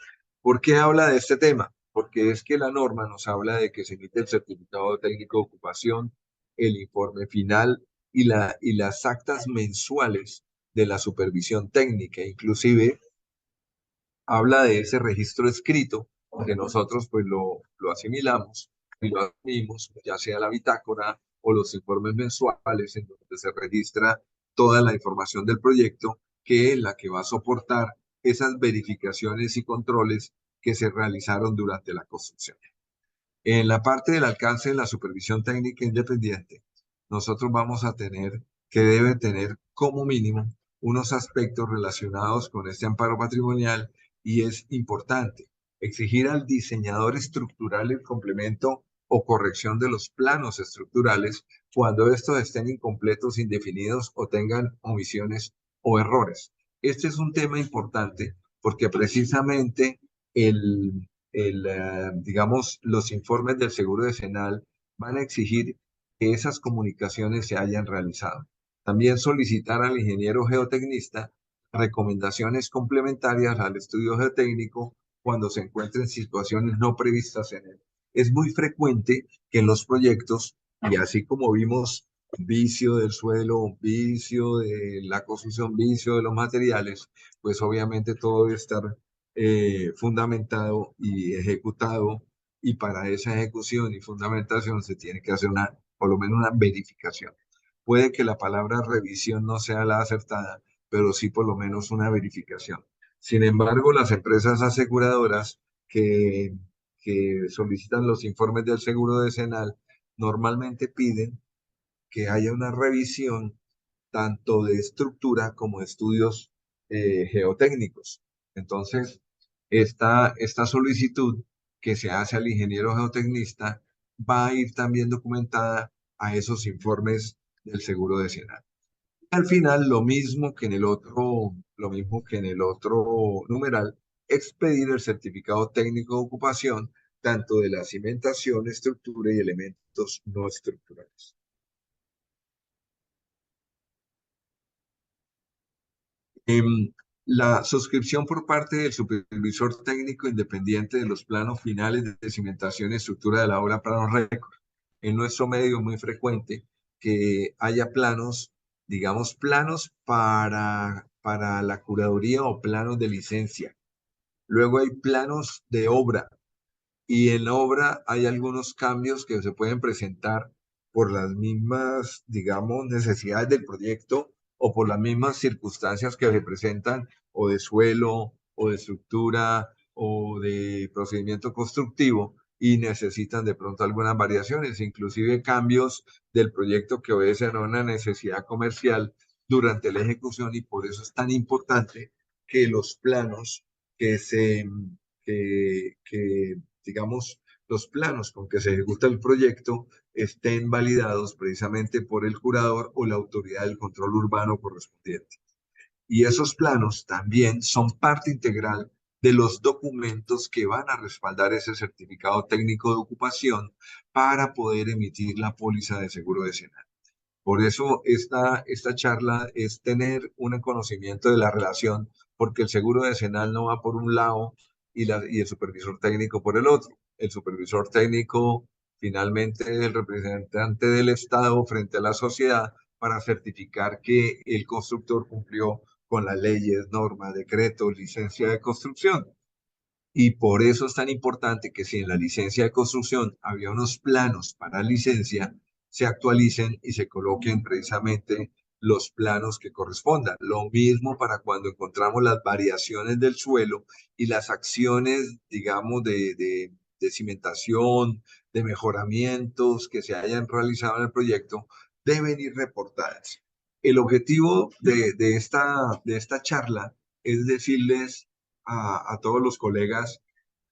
Speaker 2: ¿Por qué habla de este tema? Porque es que la norma nos habla de que se emite el certificado técnico de ocupación, el informe final y las actas mensuales de la supervisión técnica, inclusive habla de ese registro escrito que nosotros pues lo asimilamos y lo asumimos, ya sea la bitácora o los informes mensuales en donde se registra toda la información del proyecto que es la que va a soportar esas verificaciones y controles que se realizaron durante la construcción. En la parte del alcance de la supervisión técnica independiente, nosotros vamos a tener que debe tener como mínimo unos aspectos relacionados con este amparo patrimonial y es importante exigir al diseñador estructural el complemento o corrección de los planos estructurales cuando estos estén incompletos, indefinidos o tengan omisiones o errores. Este es un tema importante porque precisamente digamos, los informes del seguro decenal van a exigir que esas comunicaciones se hayan realizado. También solicitar al ingeniero geotecnista recomendaciones complementarias al estudio geotécnico cuando se encuentren situaciones no previstas en él. Es muy frecuente que en los proyectos, y así como vimos vicio del suelo, vicio de la construcción, vicio de los materiales, pues obviamente todo debe estar fundamentado y ejecutado, y para esa ejecución y fundamentación se tiene que hacer por lo menos una verificación. Puede que la palabra revisión no sea la acertada, pero sí por lo menos una verificación. Sin embargo, las empresas aseguradoras que solicitan los informes del seguro decenal normalmente piden que haya una revisión tanto de estructura como de estudios geotécnicos. Entonces, esta solicitud que se hace al ingeniero geotecnista va a ir también documentada a esos informes del seguro decenal. Al final, lo mismo que en el otro numeral, expedir el certificado técnico de ocupación tanto de la cimentación, estructura y elementos no estructurales. Em, la suscripción por parte del supervisor técnico independiente de los planos finales de cimentación y estructura de la obra plano récord. En nuestro medio es muy frecuente que haya planos, digamos, planos para la curaduría o planos de licencia. Luego hay planos de obra y en la obra hay algunos cambios que se pueden presentar por las mismas, digamos, necesidades del proyecto o por las mismas circunstancias que se presentan o de suelo o de estructura o de procedimiento constructivo y necesitan de pronto algunas variaciones, inclusive cambios del proyecto que obedecen a una necesidad comercial durante la ejecución y por eso es tan importante que los planos que se que digamos, los planos con que se ejecuta el proyecto estén validados precisamente por el curador o la autoridad del control urbano correspondiente. Y esos planos también son parte integral de los documentos que van a respaldar ese certificado técnico de ocupación para poder emitir la póliza de seguro decenal. Por eso esta charla es tener un conocimiento de la relación, porque el seguro decenal no va por un lado y el supervisor técnico por el otro. El supervisor técnico finalmente es el representante del Estado frente a la sociedad para certificar que el constructor cumplió con las leyes, normas, decretos, licencia de construcción. Y por eso es tan importante que si en la licencia de construcción había unos planos para licencia, se actualicen y se coloquen precisamente los planos que correspondan. Lo mismo para cuando encontramos las variaciones del suelo y las acciones, digamos, de cimentación, de mejoramientos que se hayan realizado en el proyecto, deben ir reportadas. El objetivo de esta charla es decirles a todos los colegas,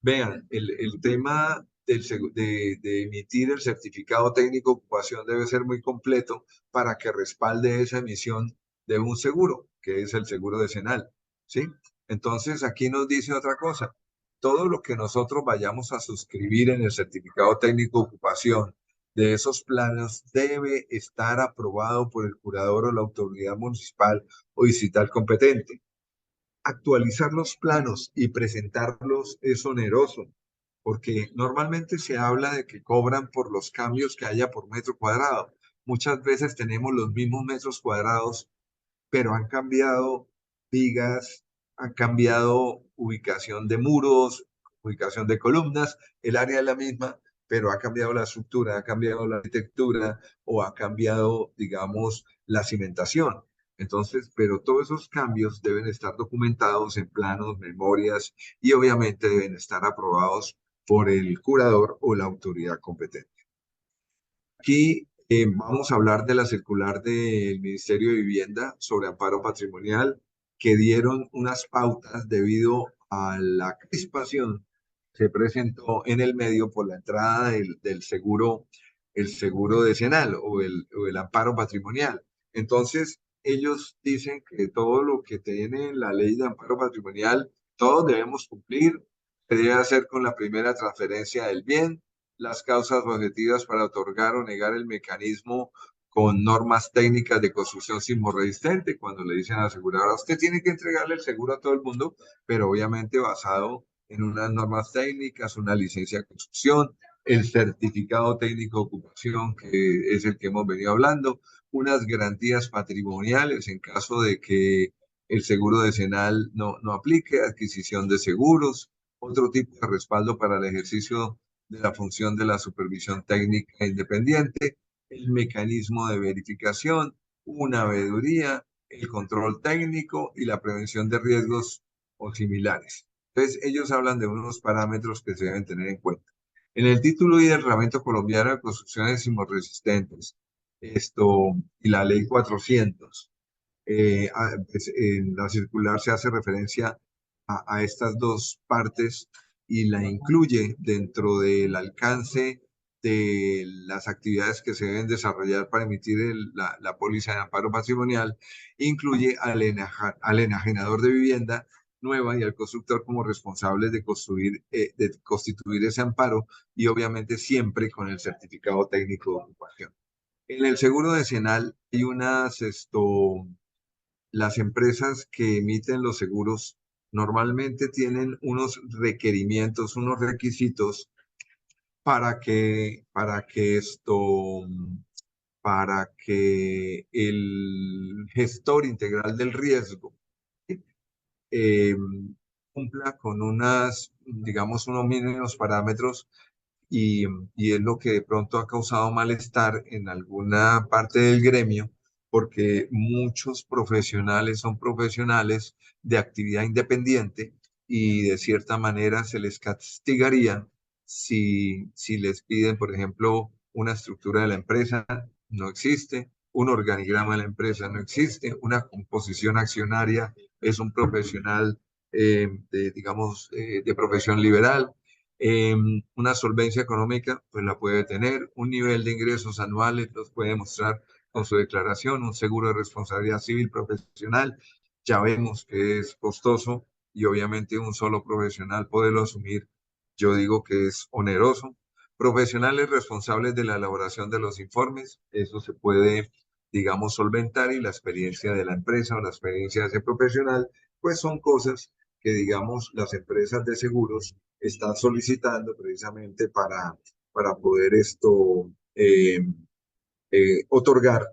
Speaker 2: vean, el tema de emitir el certificado técnico de ocupación debe ser muy completo para que respalde esa emisión de un seguro, que es el seguro decenal, ¿sí? Entonces, aquí nos dice otra cosa. Todo lo que nosotros vayamos a suscribir en el certificado técnico de ocupación de esos planos debe estar aprobado por el curador o la autoridad municipal o distrital competente. Actualizar los planos y presentarlos es oneroso, porque normalmente se habla de que cobran por los cambios que haya por metro cuadrado. Muchas veces tenemos los mismos metros cuadrados, pero han cambiado vigas, han cambiado ubicación de muros, ubicación de columnas, el área es la misma, pero ha cambiado la estructura, ha cambiado la arquitectura o ha cambiado, digamos, la cimentación. Entonces, pero todos esos cambios deben estar documentados en planos, memorias y obviamente deben estar aprobados por el curador o la autoridad competente. Aquí vamos a hablar de la circular del Ministerio de Vivienda sobre amparo patrimonial que dieron unas pautas debido a la crispación que se presentó en el medio por la entrada del seguro, el seguro decenal o el amparo patrimonial. Entonces, ellos dicen que todo lo que tiene la ley de amparo patrimonial, todos debemos cumplir, se debe hacer con la primera transferencia del bien, las causas objetivas para otorgar o negar el mecanismo con normas técnicas de construcción sismorresistente. Cuando le dicen a la aseguradora, usted tiene que entregarle el seguro a todo el mundo, pero obviamente basado en unas normas técnicas, una licencia de construcción, el certificado técnico de ocupación, que es el que hemos venido hablando, unas garantías patrimoniales en caso de que el seguro decenal no aplique, adquisición de seguros, otro tipo de respaldo para el ejercicio de la función de la supervisión técnica independiente, el mecanismo de verificación, una veeduría, el control técnico y la prevención de riesgos o similares. Entonces, ellos hablan de unos parámetros que se deben tener en cuenta. En el título y del Reglamento Colombiano de Construcciones Sismorresistentes, esto y la Ley 400, pues, en la circular se hace referencia a estas dos partes y la incluye dentro del alcance de las actividades que se deben desarrollar para emitir la póliza de amparo patrimonial, incluye al enajenador de vivienda nueva y al constructor como responsables de construir, de constituir ese amparo y obviamente siempre con el certificado técnico de ocupación. En el seguro decenal hay las empresas que emiten los seguros normalmente tienen unos requerimientos, unos requisitos para que el gestor integral del riesgo eh, cumpla con digamos, unos mínimos parámetros y, y es lo que de pronto ha causado malestar en alguna parte del gremio, porque muchos profesionales son profesionales de actividad independiente y de cierta manera se les castigaría si les piden, por ejemplo, una estructura de la empresa, no existe, un organigrama de la empresa no existe, una composición accionaria es un profesional digamos, de profesión liberal, una solvencia económica, pues la puede tener, un nivel de ingresos anuales los puede mostrar con su declaración, un seguro de responsabilidad civil profesional, ya vemos que es costoso y obviamente un solo profesional poderlo asumir, yo digo que es oneroso. Profesionales responsables de la elaboración de los informes, eso se puede, digamos, solventar y la experiencia de la empresa o la experiencia de ese profesional, pues son cosas que, digamos, las empresas de seguros están solicitando precisamente para poder otorgar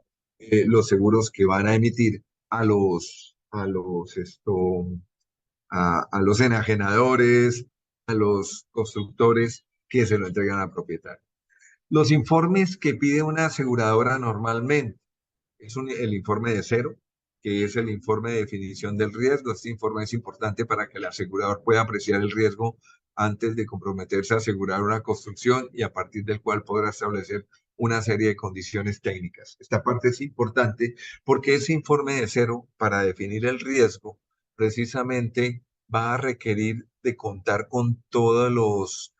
Speaker 2: los seguros que van a emitir a los enajenadores, a los constructores que se lo entregan al propietario. Los informes que pide una aseguradora normalmente el informe de cero, que es el informe de definición del riesgo. Este informe es importante para que el asegurador pueda apreciar el riesgo antes de comprometerse a asegurar una construcción y a partir del cual podrá establecer una serie de condiciones técnicas. Esta parte es importante porque ese informe de cero para definir el riesgo precisamente va a requerir de contar con todos los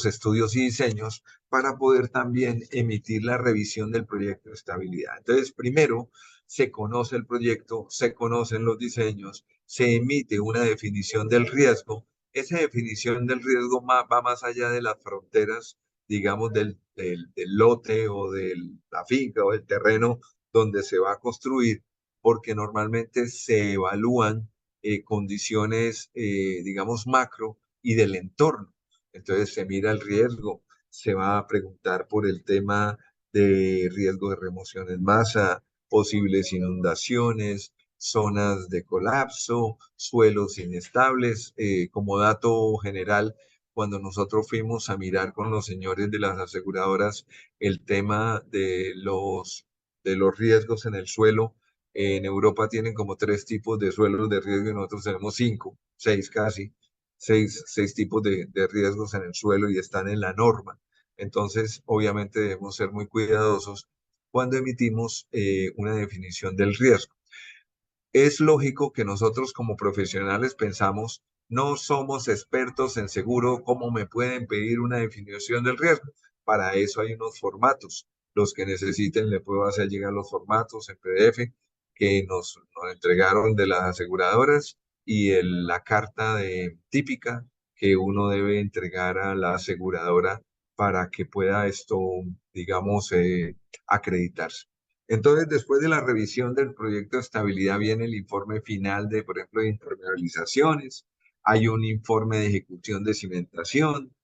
Speaker 2: estudios y diseños para poder también emitir la revisión del proyecto de estabilidad. Entonces, primero se conoce el proyecto, se conocen los diseños, se emite una definición del riesgo. Esa definición del riesgo va más allá de las fronteras, digamos, del lote o de la finca o del terreno donde se va a construir, porque normalmente se evalúan condiciones, digamos, macro y del entorno. Entonces se mira el riesgo, se va a preguntar por el tema de riesgo de remoción en masa, posibles inundaciones, zonas de colapso, suelos inestables. Como dato general, cuando nosotros fuimos a mirar con los señores de las aseguradoras el tema de los riesgos en el suelo, en Europa tienen como 3 tipos de suelos de riesgo y nosotros tenemos 5, 6 casi seis tipos de riesgos en el suelo y están en la norma. Entonces, obviamente debemos ser muy cuidadosos cuando emitimos una definición del riesgo. Es lógico que nosotros como profesionales pensamos, no somos expertos en seguro, ¿cómo me pueden pedir una definición del riesgo? Para eso hay unos formatos. Los que necesiten le puedo hacer llegar los formatos en PDF que nos entregaron de las aseguradoras y la carta típica que uno debe entregar a la aseguradora para que pueda digamos, acreditarse. Entonces, después de la revisión del proyecto de estabilidad viene el informe final de, por ejemplo, de impermeabilizaciones, hay un informe de ejecución de cimentación,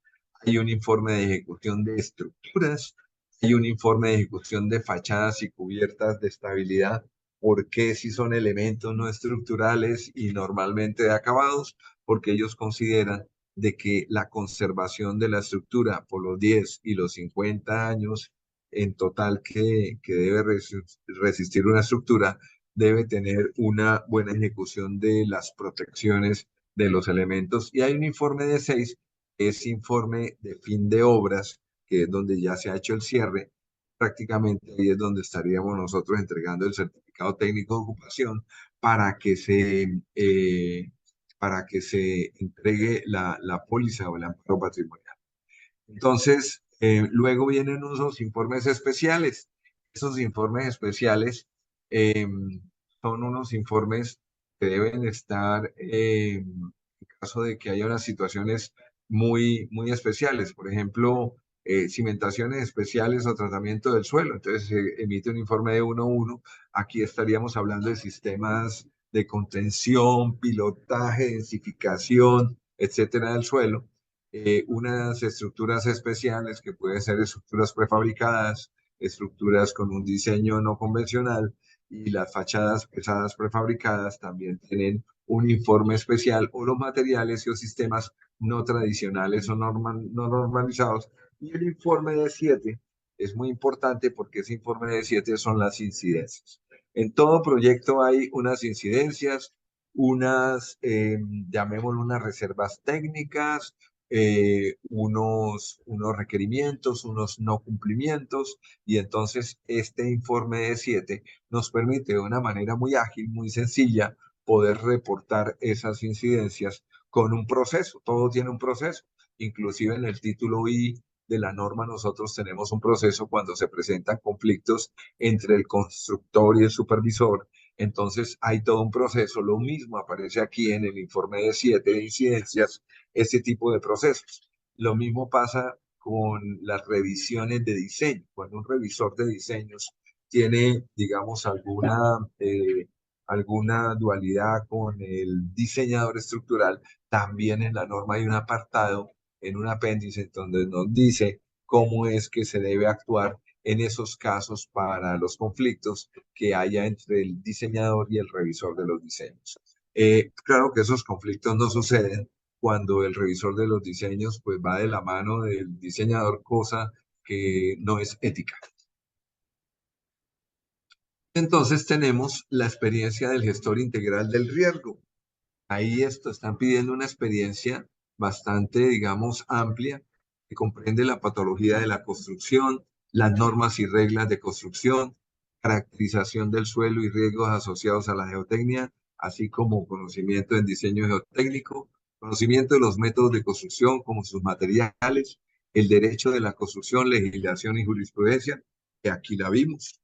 Speaker 2: hay un informe de ejecución de estructuras, hay un informe de ejecución de fachadas y cubiertas de estabilidad, porque si son elementos no estructurales y normalmente de acabados, porque ellos consideran de que la conservación de la estructura por los 10 y los 50 años en total que debe resistir una estructura, debe tener una buena ejecución de las protecciones de los elementos. Y hay un informe de 6, que es informe de fin de obras, que es donde ya se ha hecho el cierre. Prácticamente ahí es donde estaríamos nosotros entregando el certificado técnico de ocupación para que se entregue la póliza o el amparo patrimonial. Entonces, luego vienen unos informes especiales. Esos informes especiales eh, son unos informes que deben estar en caso de que haya unas situaciones muy, muy especiales. Por ejemplo, cimentaciones especiales o tratamiento del suelo. Entonces se emite un informe de 1:1. Aquí estaríamos hablando de sistemas de contención, pilotaje, densificación, etcétera, del suelo. Unas estructuras especiales que pueden ser estructuras prefabricadas, estructuras con un diseño no convencional, y las fachadas pesadas prefabricadas también tienen un informe especial, o los materiales y los sistemas no tradicionales o no normalizados. Y el informe de 7 es muy importante porque ese informe de 7 son las incidencias. En todo proyecto hay unas incidencias, llamémoslo unas reservas técnicas, unos requerimientos, unos no cumplimientos, y entonces este informe de 7 nos permite de una manera muy ágil, muy sencilla, poder reportar esas incidencias con un proceso. Todo tiene un proceso. Inclusive en el título I de la norma nosotros tenemos un proceso cuando se presentan conflictos entre el constructor y el supervisor. Entonces hay todo un proceso. Lo mismo aparece aquí en el informe de 7 de incidencias, este tipo de procesos. Lo mismo pasa con las revisiones de diseño. Cuando un revisor de diseños tiene, digamos, alguna dualidad con el diseñador estructural, también en la norma hay un apartado, en un apéndice, donde nos dice cómo es que se debe actuar en esos casos para los conflictos que haya entre el diseñador y el revisor de los diseños. Claro que esos conflictos no suceden cuando el revisor de los diseños pues va de la mano del diseñador, cosa que no es ética. Entonces tenemos la experiencia del gestor integral del riesgo. Ahí están pidiendo una experiencia bastante, digamos, amplia, que comprende la patología de la construcción, las normas y reglas de construcción, caracterización del suelo y riesgos asociados a la geotecnia, así como conocimiento en diseño geotécnico, conocimiento de los métodos de construcción como sus materiales, el derecho de la construcción, legislación y jurisprudencia, que aquí la vimos,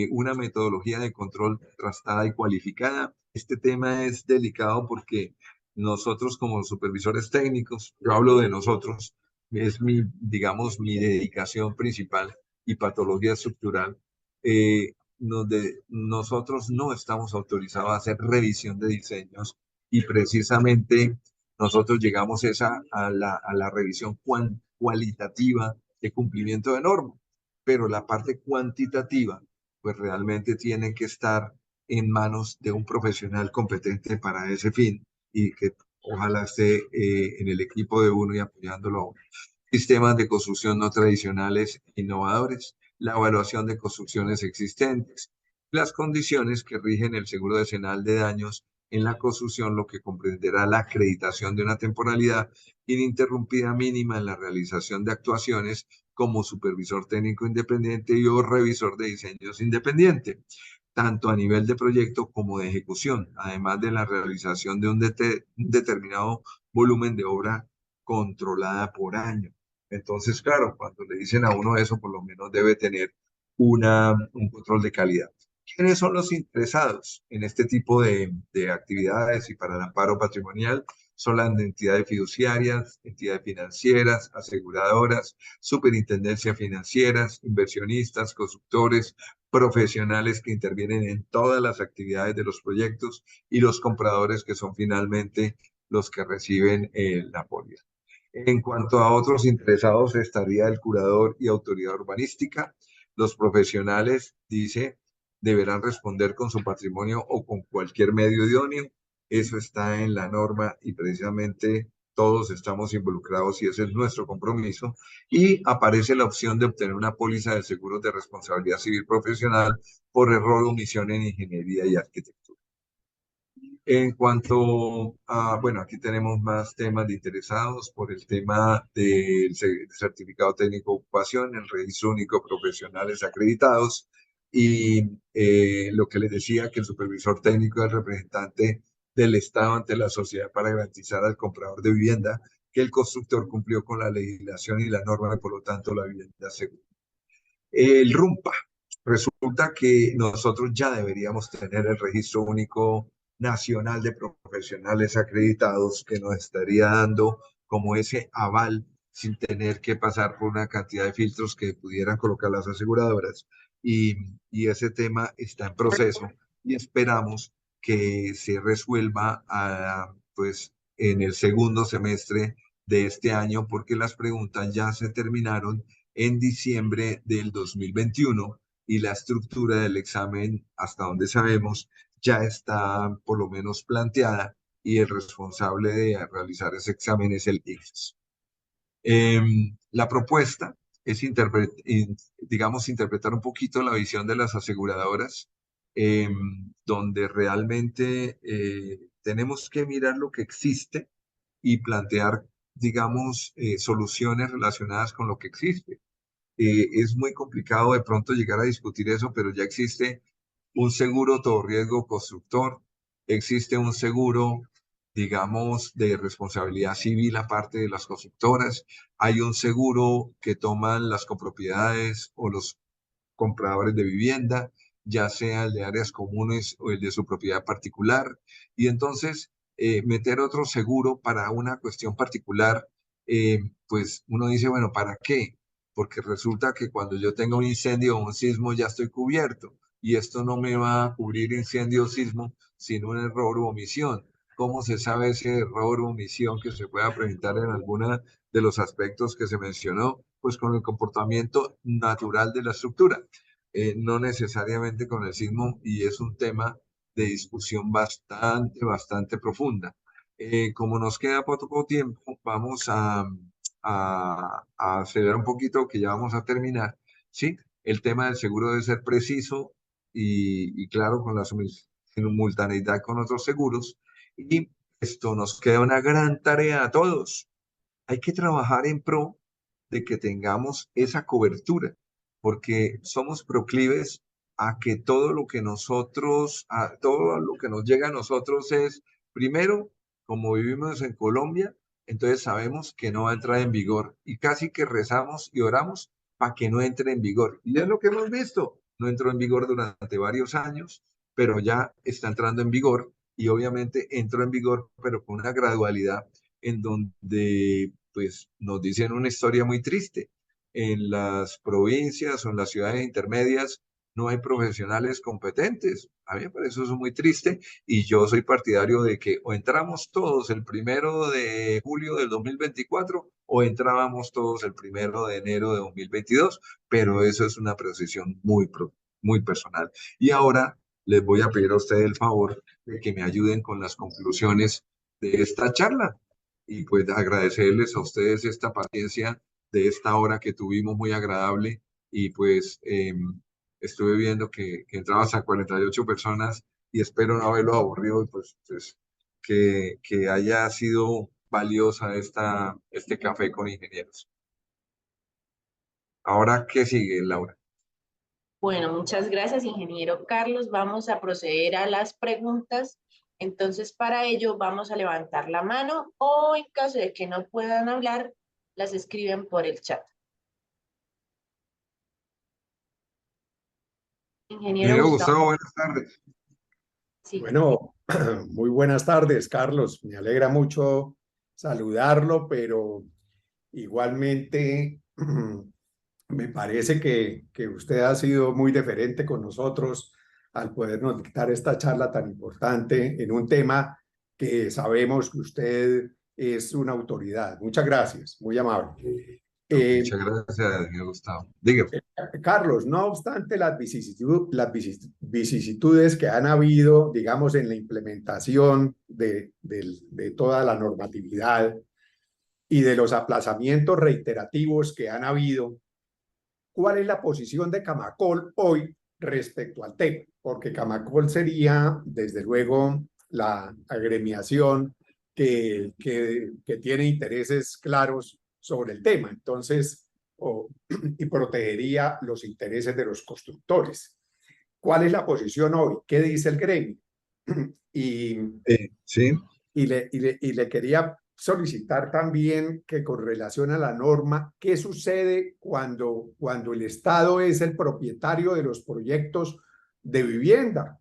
Speaker 2: una metodología de control trastada y cualificada. Este tema es delicado porque nosotros como supervisores técnicos, yo hablo de nosotros, es digamos, mi dedicación principal y patología estructural. Nosotros no estamos autorizados a hacer revisión de diseños, y precisamente nosotros llegamos a la revisión cualitativa de cumplimiento de normas, pero la parte cuantitativa pues realmente tienen que estar en manos de un profesional competente para ese fin, y que ojalá esté en el equipo de uno y apoyándolo a uno. Sistemas de construcción no tradicionales e innovadores, la evaluación de construcciones existentes, las condiciones que rigen el seguro decenal de daños en la construcción, lo que comprenderá la acreditación de una temporalidad ininterrumpida mínima en la realización de actuaciones como supervisor técnico independiente y o revisor de diseños independiente, tanto a nivel de proyecto como de ejecución, además de la realización de un determinado volumen de obra controlada por año. Entonces, claro, cuando le dicen a uno eso, por lo menos debe tener un control de calidad. ¿Quiénes son los interesados en este tipo de actividades y para el amparo patrimonial? Son las entidades fiduciarias, entidades financieras, aseguradoras, superintendencias financieras, inversionistas, constructores, profesionales que intervienen en todas las actividades de los proyectos, y los compradores, que son finalmente los que reciben la póliza. En cuanto a otros interesados, estaría el curador y autoridad urbanística. Los profesionales, dice, deberán responder con su patrimonio o con cualquier medio idóneo. Eso está en la norma y precisamente todos estamos involucrados y ese es nuestro compromiso. Y aparece la opción de obtener una póliza de seguros de responsabilidad civil profesional por error o omisión en ingeniería y arquitectura. En cuanto a, bueno, aquí tenemos más temas de interesados por el tema del certificado técnico de ocupación, el registro único de profesionales acreditados, y lo que les decía, que el supervisor técnico es el representante del Estado ante la sociedad para garantizar al comprador de vivienda que el constructor cumplió con la legislación y la norma y por lo tanto la vivienda segura. El RUMPA. Resulta que nosotros ya deberíamos tener el registro único nacional de profesionales acreditados, que nos estaría dando como ese aval sin tener que pasar por una cantidad de filtros que pudieran colocar las aseguradoras. Y ese tema está en proceso y esperamos que se resuelva pues, en el segundo semestre de este año, porque las preguntas ya se terminaron en diciembre del 2021 y la estructura del examen, hasta donde sabemos, ya está por lo menos planteada y el responsable de realizar ese examen es el ICFES. La propuesta es, digamos, interpretar un poquito la visión de las aseguradoras, donde realmente tenemos que mirar lo que existe y plantear, digamos, soluciones relacionadas con lo que existe. Es muy complicado de pronto llegar a discutir eso, pero ya existe un seguro todo riesgo constructor, existe un seguro, digamos, de responsabilidad civil aparte de las constructoras, hay un seguro que toman las copropiedades o los compradores de vivienda, ya sea el de áreas comunes o el de su propiedad particular, y entonces meter otro seguro para una cuestión particular, pues uno dice, bueno, ¿para qué? Porque resulta que cuando yo tenga un incendio o un sismo ya estoy cubierto, y esto no me va a cubrir incendio o sismo sin un error u omisión. ¿Cómo se sabe ese error u omisión que se pueda presentar en alguna de los aspectos que se mencionó? Pues con el comportamiento natural de la estructura, no necesariamente con el sismo, y es un tema de discusión bastante profunda. Como nos queda poco tiempo, vamos a acelerar un poquito, que ya vamos a terminar, ¿sí? El tema del seguro debe ser preciso y claro, con la simultaneidad con otros seguros, y esto nos queda una gran tarea a todos. Hay que trabajar en pro de que tengamos esa cobertura, porque somos proclives a que todo lo que nos llega a nosotros es, primero, como vivimos en Colombia, entonces sabemos que no va a entrar en vigor y casi que rezamos y oramos para que no entre en vigor. Y es lo que hemos visto, no entró en vigor durante varios años, pero ya está entrando en vigor y obviamente entró en vigor, pero con una gradualidad en donde pues nos dicen una historia muy triste. En las provincias o en las ciudades intermedias no hay profesionales competentes. A mí me parece eso muy triste y yo soy partidario de que o entramos todos el 1 de julio del 2024 o entrábamos todos el 1 de enero de 2022, pero eso es una precisión muy personal. Y ahora les voy a pedir a ustedes el favor de que me ayuden con las conclusiones de esta charla y pues agradecerles a ustedes esta paciencia de esta hora que tuvimos muy agradable y pues estuve viendo que entrabas a 48 personas y espero no haberlo aburrido y pues que haya sido valiosa este café con ingenieros. Ahora, ¿qué sigue, Laura?
Speaker 1: Bueno, muchas gracias, ingeniero Carlos. Vamos a proceder a las preguntas. Entonces, para ello vamos a levantar la mano o en caso de que no puedan hablar, las escriben por el chat. Ingeniero
Speaker 2: Ingeniero
Speaker 1: Gustavo.
Speaker 2: Gustavo, buenas tardes.
Speaker 1: Sí.
Speaker 3: Bueno, muy buenas tardes, Carlos. Me alegra mucho saludarlo, pero igualmente me parece que usted ha sido muy deferente con nosotros al podernos dictar esta charla tan importante en un tema que sabemos que usted es una autoridad. Muchas gracias, muy amable.
Speaker 2: Muchas gracias, señor Gustavo. Dígame.
Speaker 3: Carlos, no obstante las vicisitudes que han habido, digamos, en la implementación de toda la normatividad y de los aplazamientos reiterativos que han habido, ¿cuál es la posición de Camacol hoy respecto al tema? Porque Camacol sería, desde luego, la agremiación que tiene intereses claros sobre el tema. Entonces, y protegería los intereses de los constructores. ¿Cuál es la posición hoy? ¿Qué dice el gremio? Y,
Speaker 2: Sí.
Speaker 3: y le quería solicitar también que con relación a la norma, ¿qué sucede cuando el Estado es el propietario de los proyectos de vivienda?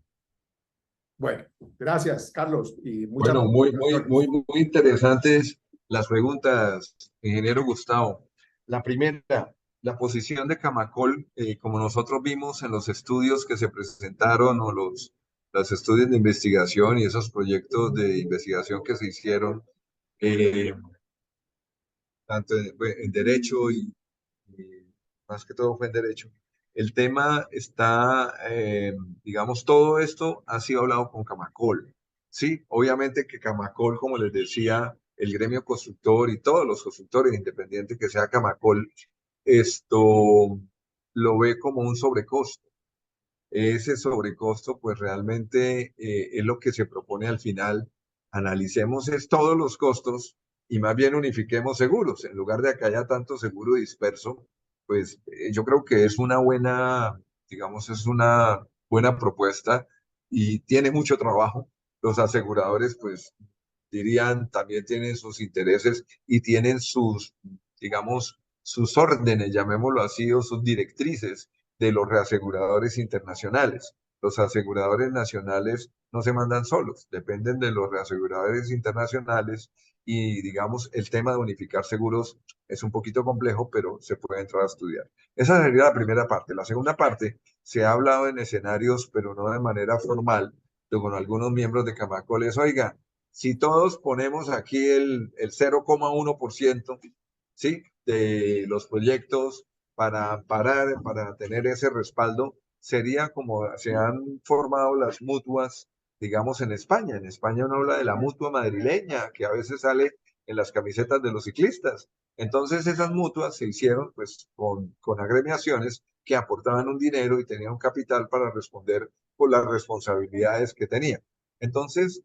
Speaker 3: Bueno, gracias, Carlos, y muchas
Speaker 2: Bueno, muy
Speaker 3: felicitaciones.
Speaker 2: interesantes las preguntas, ingeniero Gustavo. La primera, la posición de Camacol, como nosotros vimos en los estudios que se presentaron o los estudios de investigación y esos proyectos de investigación que se hicieron, eh, tanto en derecho y más que todo fue en derecho. El tema está, digamos, todo esto ha sido hablado con Camacol. Sí, obviamente que Camacol, como les decía, el gremio constructor y todos los constructores, independiente que sea Camacol, esto lo ve como un sobrecosto. Ese sobrecosto, pues realmente es lo que se propone al final. Analicemos es todos los costos y más bien unifiquemos seguros. En lugar de que haya tanto seguro disperso, pues yo creo que es una buena, digamos, es una buena propuesta y tiene mucho trabajo. Los aseguradores, pues dirían, también tienen sus intereses y tienen sus, digamos, sus órdenes, llamémoslo así, o sus directrices de los reaseguradores internacionales. Los aseguradores nacionales no se mandan solos, dependen de los reaseguradores internacionales y, digamos, el tema de unificar seguros es un poquito complejo, pero se puede entrar a estudiar. Esa sería la primera parte. La segunda parte, se ha hablado en escenarios, pero no de manera formal, con algunos miembros de Camacol, es, oiga, si todos ponemos aquí el 0,1%, ¿sí? De los proyectos para parar, para tener ese respaldo, sería como se han formado las mutuas, digamos, en España. En España uno habla de la mutua madrileña, que a veces sale en las camisetas de los ciclistas. Entonces esas mutuas se hicieron pues con agremiaciones que aportaban un dinero y tenían un capital para responder por las responsabilidades que tenían. Entonces,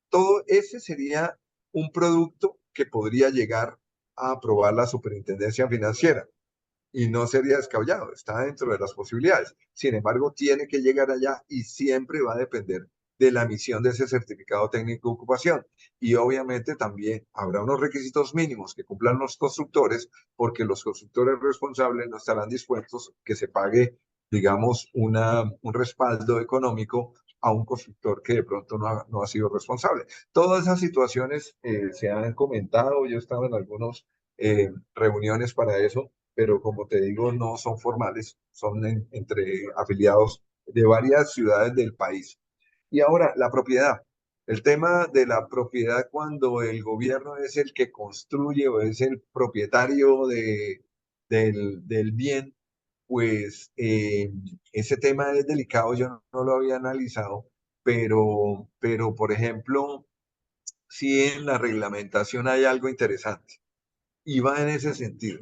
Speaker 2: todo ese sería un producto que podría llegar a aprobar la superintendencia financiera y no sería descabellado, está dentro de las posibilidades. Sin embargo, tiene que llegar allá y siempre va a depender de la emisión de ese certificado técnico de ocupación. Y obviamente también habrá unos requisitos mínimos que cumplan los constructores, porque los constructores responsables no estarán dispuestos que se pague, digamos, un respaldo económico a un constructor que de pronto no ha sido responsable. Todas esas situaciones se han comentado, yo he estado en algunas reuniones para eso, pero como te digo, no son formales, son entre afiliados de varias ciudades del país. Y ahora, la propiedad. El tema de la propiedad cuando el gobierno es el que construye o es el propietario del bien, pues ese tema es delicado, yo no lo había analizado, pero por ejemplo, sí en la reglamentación hay algo interesante y va en ese sentido.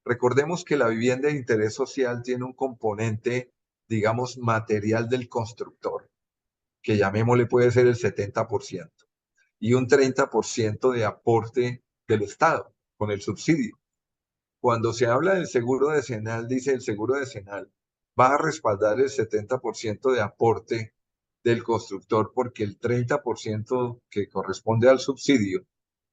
Speaker 2: Recordemos que la vivienda de interés social tiene un componente, digamos, material del constructor, que llamémosle puede ser el 70%, y un 30% de aporte del Estado con el subsidio. Cuando se habla del seguro decenal, dice el seguro decenal va a respaldar el 70% de aporte del constructor porque el 30% que corresponde al subsidio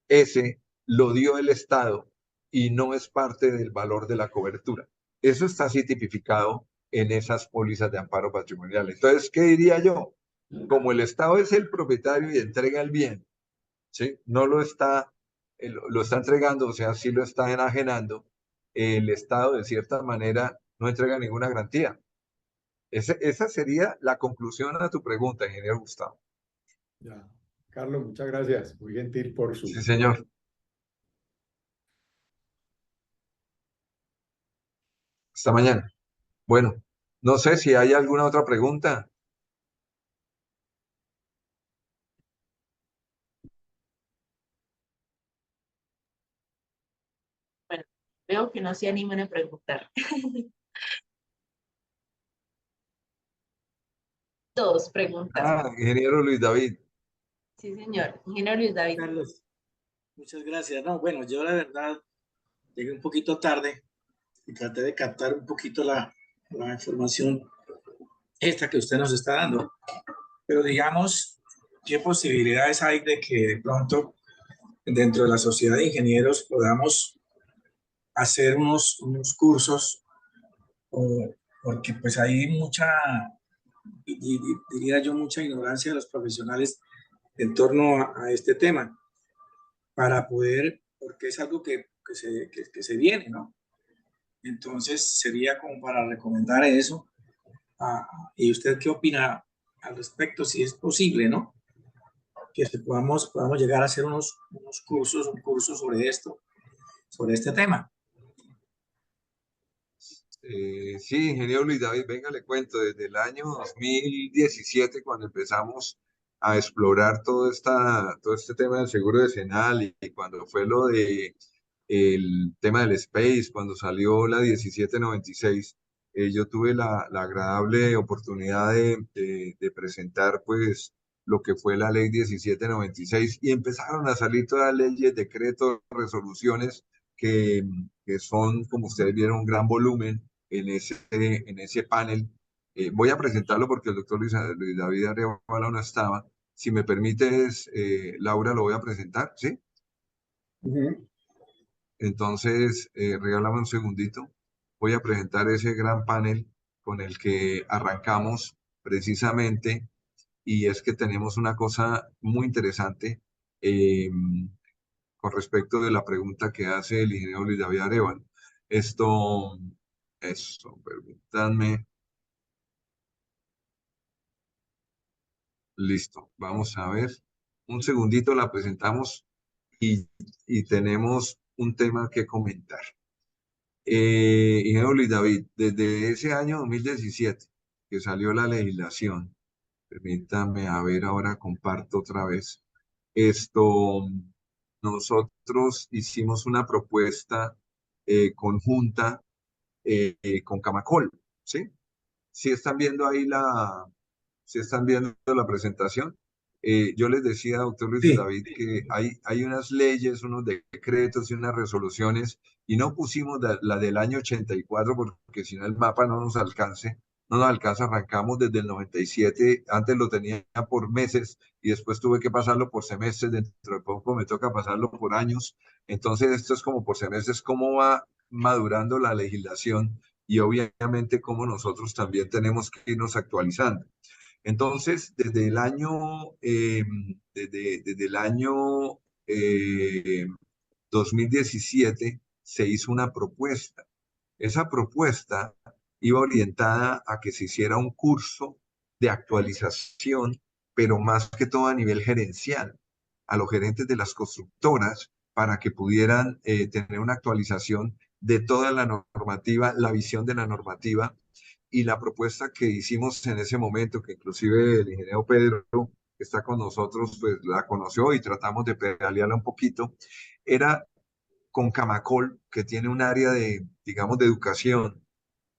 Speaker 2: ese lo dio el Estado y no es parte del valor de la cobertura. Eso está así tipificado en esas pólizas de amparo patrimonial. Entonces, ¿qué diría yo? Como el Estado es el propietario y entrega el bien, ¿sí? No lo está entregando, o sea, sí lo está enajenando, el Estado de cierta manera no entrega ninguna garantía. Esa sería la conclusión a tu pregunta, ingeniero Gustavo.
Speaker 3: Ya. Carlos, muchas gracias. Muy gentil por
Speaker 2: Sí,
Speaker 3: su...
Speaker 2: señor. Hasta mañana. Bueno, no sé si hay alguna otra pregunta.
Speaker 1: Bueno, veo que no se animan a preguntar. Dos preguntas.
Speaker 2: Ingeniero Luis David.
Speaker 1: Sí, señor. Ingeniero Luis David.
Speaker 4: Carlos, muchas gracias. No, bueno, yo la verdad llegué un poquito tarde y traté de captar un poquito la información esta que usted nos está dando. Pero digamos, ¿qué posibilidades hay de que de pronto dentro de la sociedad de ingenieros podamos hacer unos cursos? Porque pues hay mucha, diría yo, mucha ignorancia de los profesionales en torno a este tema. para poder, porque es algo que se viene, ¿no? Entonces sería como para recomendar eso. ¿Y usted qué opina al respecto? Si es posible, ¿no? Que podamos llegar a hacer unos cursos, un curso sobre esto, sobre este tema.
Speaker 2: Sí, ingeniero Luis David, venga, le cuento, desde el año 2017, cuando empezamos a explorar todo este tema del seguro decenal y cuando fue lo de el tema del space, cuando salió la 1796, yo tuve la agradable oportunidad de presentar pues lo que fue la ley 1796 y empezaron a salir todas las leyes, decretos, resoluciones que, que son, como ustedes vieron, un gran volumen en ese panel. Voy a presentarlo porque el doctor Luis David Arevalo no estaba. Si me permites, Laura, lo voy a presentar, ¿sí? Entonces, regálame un segundito. Voy a presentar ese gran panel con el que arrancamos precisamente, y es que tenemos una cosa muy interesante con respecto de la pregunta que hace el ingeniero Luis David Arevalo. Permítanme. Listo, vamos a ver. Un segundito la presentamos y tenemos un tema que comentar. Ingeniero Luis David, desde ese año 2017 que salió la legislación, permítame, a ver, ahora comparto otra vez. Nosotros hicimos una propuesta conjunta con Camacol, ¿sí? Si están viendo ahí si están viendo la presentación. Yo les decía, doctor Luis
Speaker 4: Sí.
Speaker 2: David, que hay unas leyes, unos decretos y unas resoluciones, y no pusimos la del año 84, porque si no el mapa no nos alcanza, arrancamos desde el 97, antes lo tenía por meses, y después tuve que pasarlo por semestres, dentro de poco me toca pasarlo por años, entonces esto es como por semestres, cómo va madurando la legislación, y obviamente cómo nosotros también tenemos que irnos actualizando. Entonces, desde el año 2017 se hizo una propuesta. Esa propuesta iba orientada a que se hiciera un curso de actualización, pero más que todo a nivel gerencial, a los gerentes de las constructoras para que pudieran tener una actualización de toda la normativa, la visión de la normativa y la propuesta que hicimos en ese momento, que inclusive el ingeniero Pedro que está con nosotros, pues la conoció y tratamos de pedalearla un poquito, era con Camacol, que tiene un área de, digamos, de educación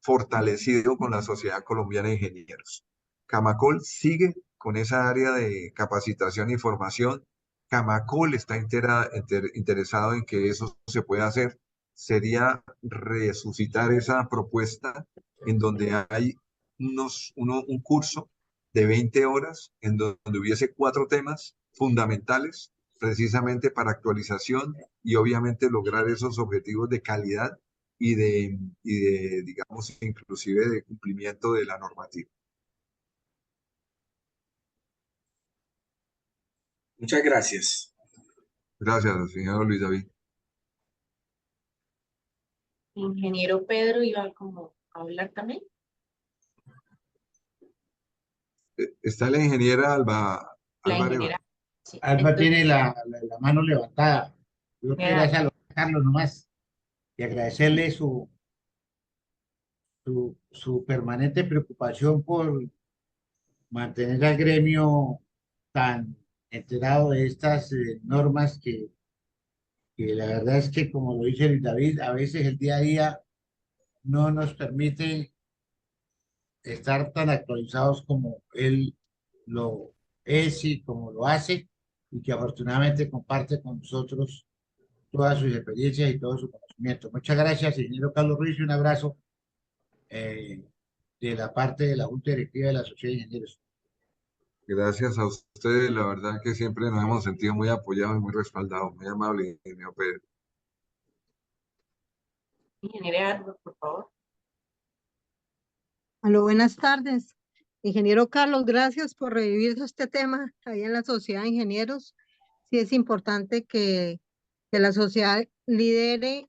Speaker 2: fortalecido con la Sociedad Colombiana de Ingenieros. Camacol sigue con esa área de capacitación y formación. Camacol está interesado en que eso se pueda hacer. Sería resucitar esa propuesta en donde hay un curso de 20 horas en donde hubiese 4 temas fundamentales precisamente para actualización y obviamente lograr esos objetivos de calidad digamos, inclusive de cumplimiento de la normativa.
Speaker 4: Muchas gracias.
Speaker 2: Gracias, señor Luis David.
Speaker 1: Ingeniero Pedro iba como a hablar también.
Speaker 2: Está la ingeniera Alba
Speaker 1: La
Speaker 2: Arevalo.
Speaker 1: ingeniera. Sí.
Speaker 5: Alba
Speaker 1: Entonces,
Speaker 5: tiene la mano levantada. Yo quiero
Speaker 1: Gerardo,
Speaker 5: saludar a Carlos nomás y agradecerle su permanente preocupación por mantener al gremio tan enterado de estas normas que la verdad es que, como lo dice Luis David, a veces el día a día no nos permite estar tan actualizados como él lo es y como lo hace, y que afortunadamente comparte con nosotros todas sus experiencias y todo su conocimiento. Muchas gracias, ingeniero Carlos Ruiz, y un abrazo de la parte de la Junta Directiva de la Sociedad de Ingenieros.
Speaker 2: Gracias a ustedes, la verdad que siempre nos hemos sentido muy apoyados y muy respaldados. Muy amable, ingeniero Pedro.
Speaker 1: ingeniera, por favor.
Speaker 6: Aló, buenas tardes. Ingeniero Carlos, gracias por revivir este tema ahí en la Sociedad de Ingenieros. Sí es importante que que la sociedad lidere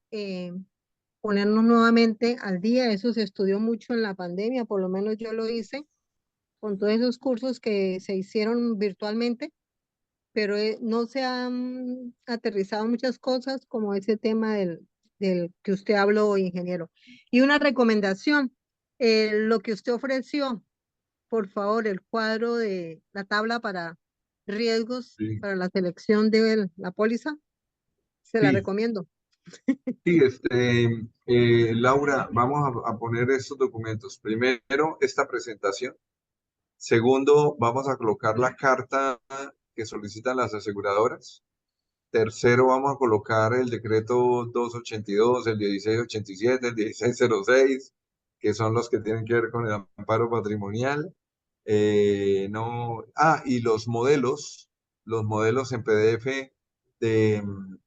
Speaker 6: ponernos nuevamente al día. Eso se estudió mucho en la pandemia, por lo menos yo lo hice con todos esos cursos que se hicieron virtualmente, pero no se han aterrizado muchas cosas como ese tema del que usted habló, ingeniero. Y una recomendación, lo que usted ofreció, por favor, el cuadro de la tabla para riesgos
Speaker 2: Sí,
Speaker 6: para la selección de la póliza, se la
Speaker 2: sí,
Speaker 6: recomiendo.
Speaker 2: sí, Laura, vamos a poner estos documentos. Primero, esta presentación. Segundo, vamos a colocar la carta que solicitan las aseguradoras. Tercero, vamos a colocar el decreto 282, el 1687, el 1606, que son los que tienen que ver con el amparo patrimonial. Y los modelos en PDF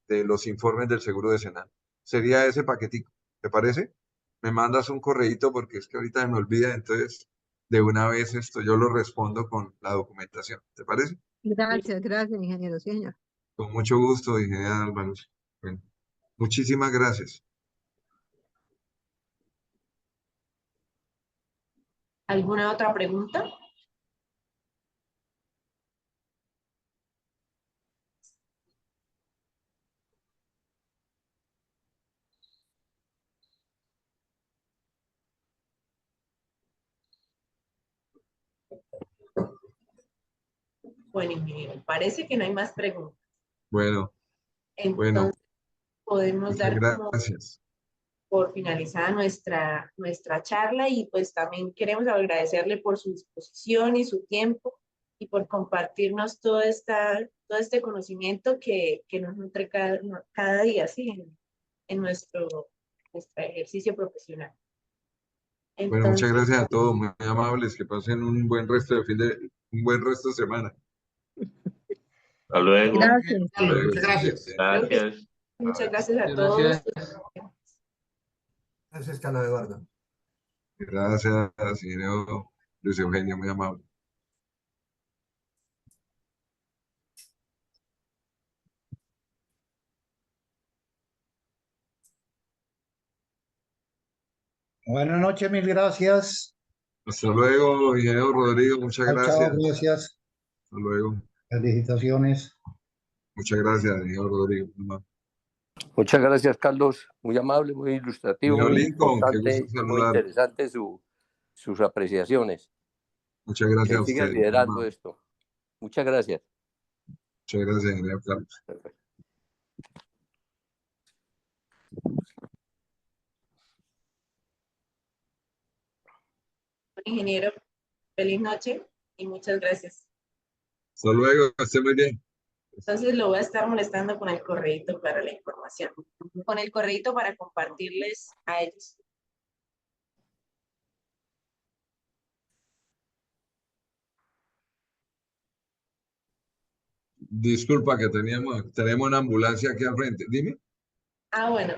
Speaker 2: de los informes del Seguro Decennal. Sería ese paquetico, ¿te parece? Me mandas un correíto porque es que ahorita me olvida, entonces de una vez esto yo lo respondo con la documentación, ¿te parece?
Speaker 6: Gracias, gracias, ingeniero, sí, señor.
Speaker 2: Con mucho gusto, ingeniero Álvaro. Bueno, muchísimas gracias.
Speaker 1: ¿Alguna otra pregunta? Bueno, ingeniero, parece que no hay más preguntas.
Speaker 2: Bueno, bueno,
Speaker 1: Entonces, podemos
Speaker 2: muchas
Speaker 1: dar como
Speaker 2: gracias.
Speaker 1: por finalizada nuestra charla y pues también queremos agradecerle por su disposición y su tiempo y por compartirnos todo este conocimiento que nos nutre cada día, ¿sí? en nuestro ejercicio profesional.
Speaker 2: Bueno, muchas
Speaker 1: Entonces,
Speaker 2: gracias a todos, muy amables, que pasen un buen resto un buen resto de semana.
Speaker 7: Hasta luego.
Speaker 6: Gracias.
Speaker 2: Hasta luego.
Speaker 5: Muchas gracias.
Speaker 1: creo que
Speaker 7: Gracias.
Speaker 1: muchas gracias a
Speaker 4: Muchas
Speaker 1: todos.
Speaker 4: gracias.
Speaker 3: Gracias, Carlos Eduardo.
Speaker 2: Gracias, señor Luis Eugenio, muy amable.
Speaker 8: Buenas noches, mil gracias.
Speaker 2: Hasta luego, ingeniero Rodrigo, muchas
Speaker 8: Chao, chao,
Speaker 2: gracias.
Speaker 8: gracias.
Speaker 2: Hasta luego.
Speaker 8: Felicitaciones.
Speaker 2: Muchas gracias, ingeniero Rodrigo.
Speaker 9: Muchas gracias, Carlos. Muy amable, muy ilustrativo,
Speaker 2: Señor
Speaker 9: muy
Speaker 2: Lincoln, qué gusto
Speaker 9: importante y muy
Speaker 2: saludar.
Speaker 9: interesante sus apreciaciones.
Speaker 2: Muchas gracias
Speaker 9: Que
Speaker 2: a
Speaker 9: siga
Speaker 2: usted.
Speaker 9: liderando esto. Muchas gracias.
Speaker 2: Muchas gracias, ingeniero Carlos.
Speaker 1: Ingeniero, feliz noche y muchas gracias.
Speaker 2: Hasta luego, que esté muy bien.
Speaker 1: Entonces lo voy a estar molestando con el correíto para la información, con el correíto para compartirles a ellos.
Speaker 2: Disculpa que tenemos una ambulancia aquí al frente. Dime.
Speaker 1: Bueno,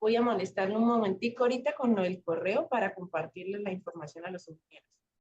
Speaker 1: voy a molestarlo un momentico ahorita con el correo para compartirles la información a los ingenieros.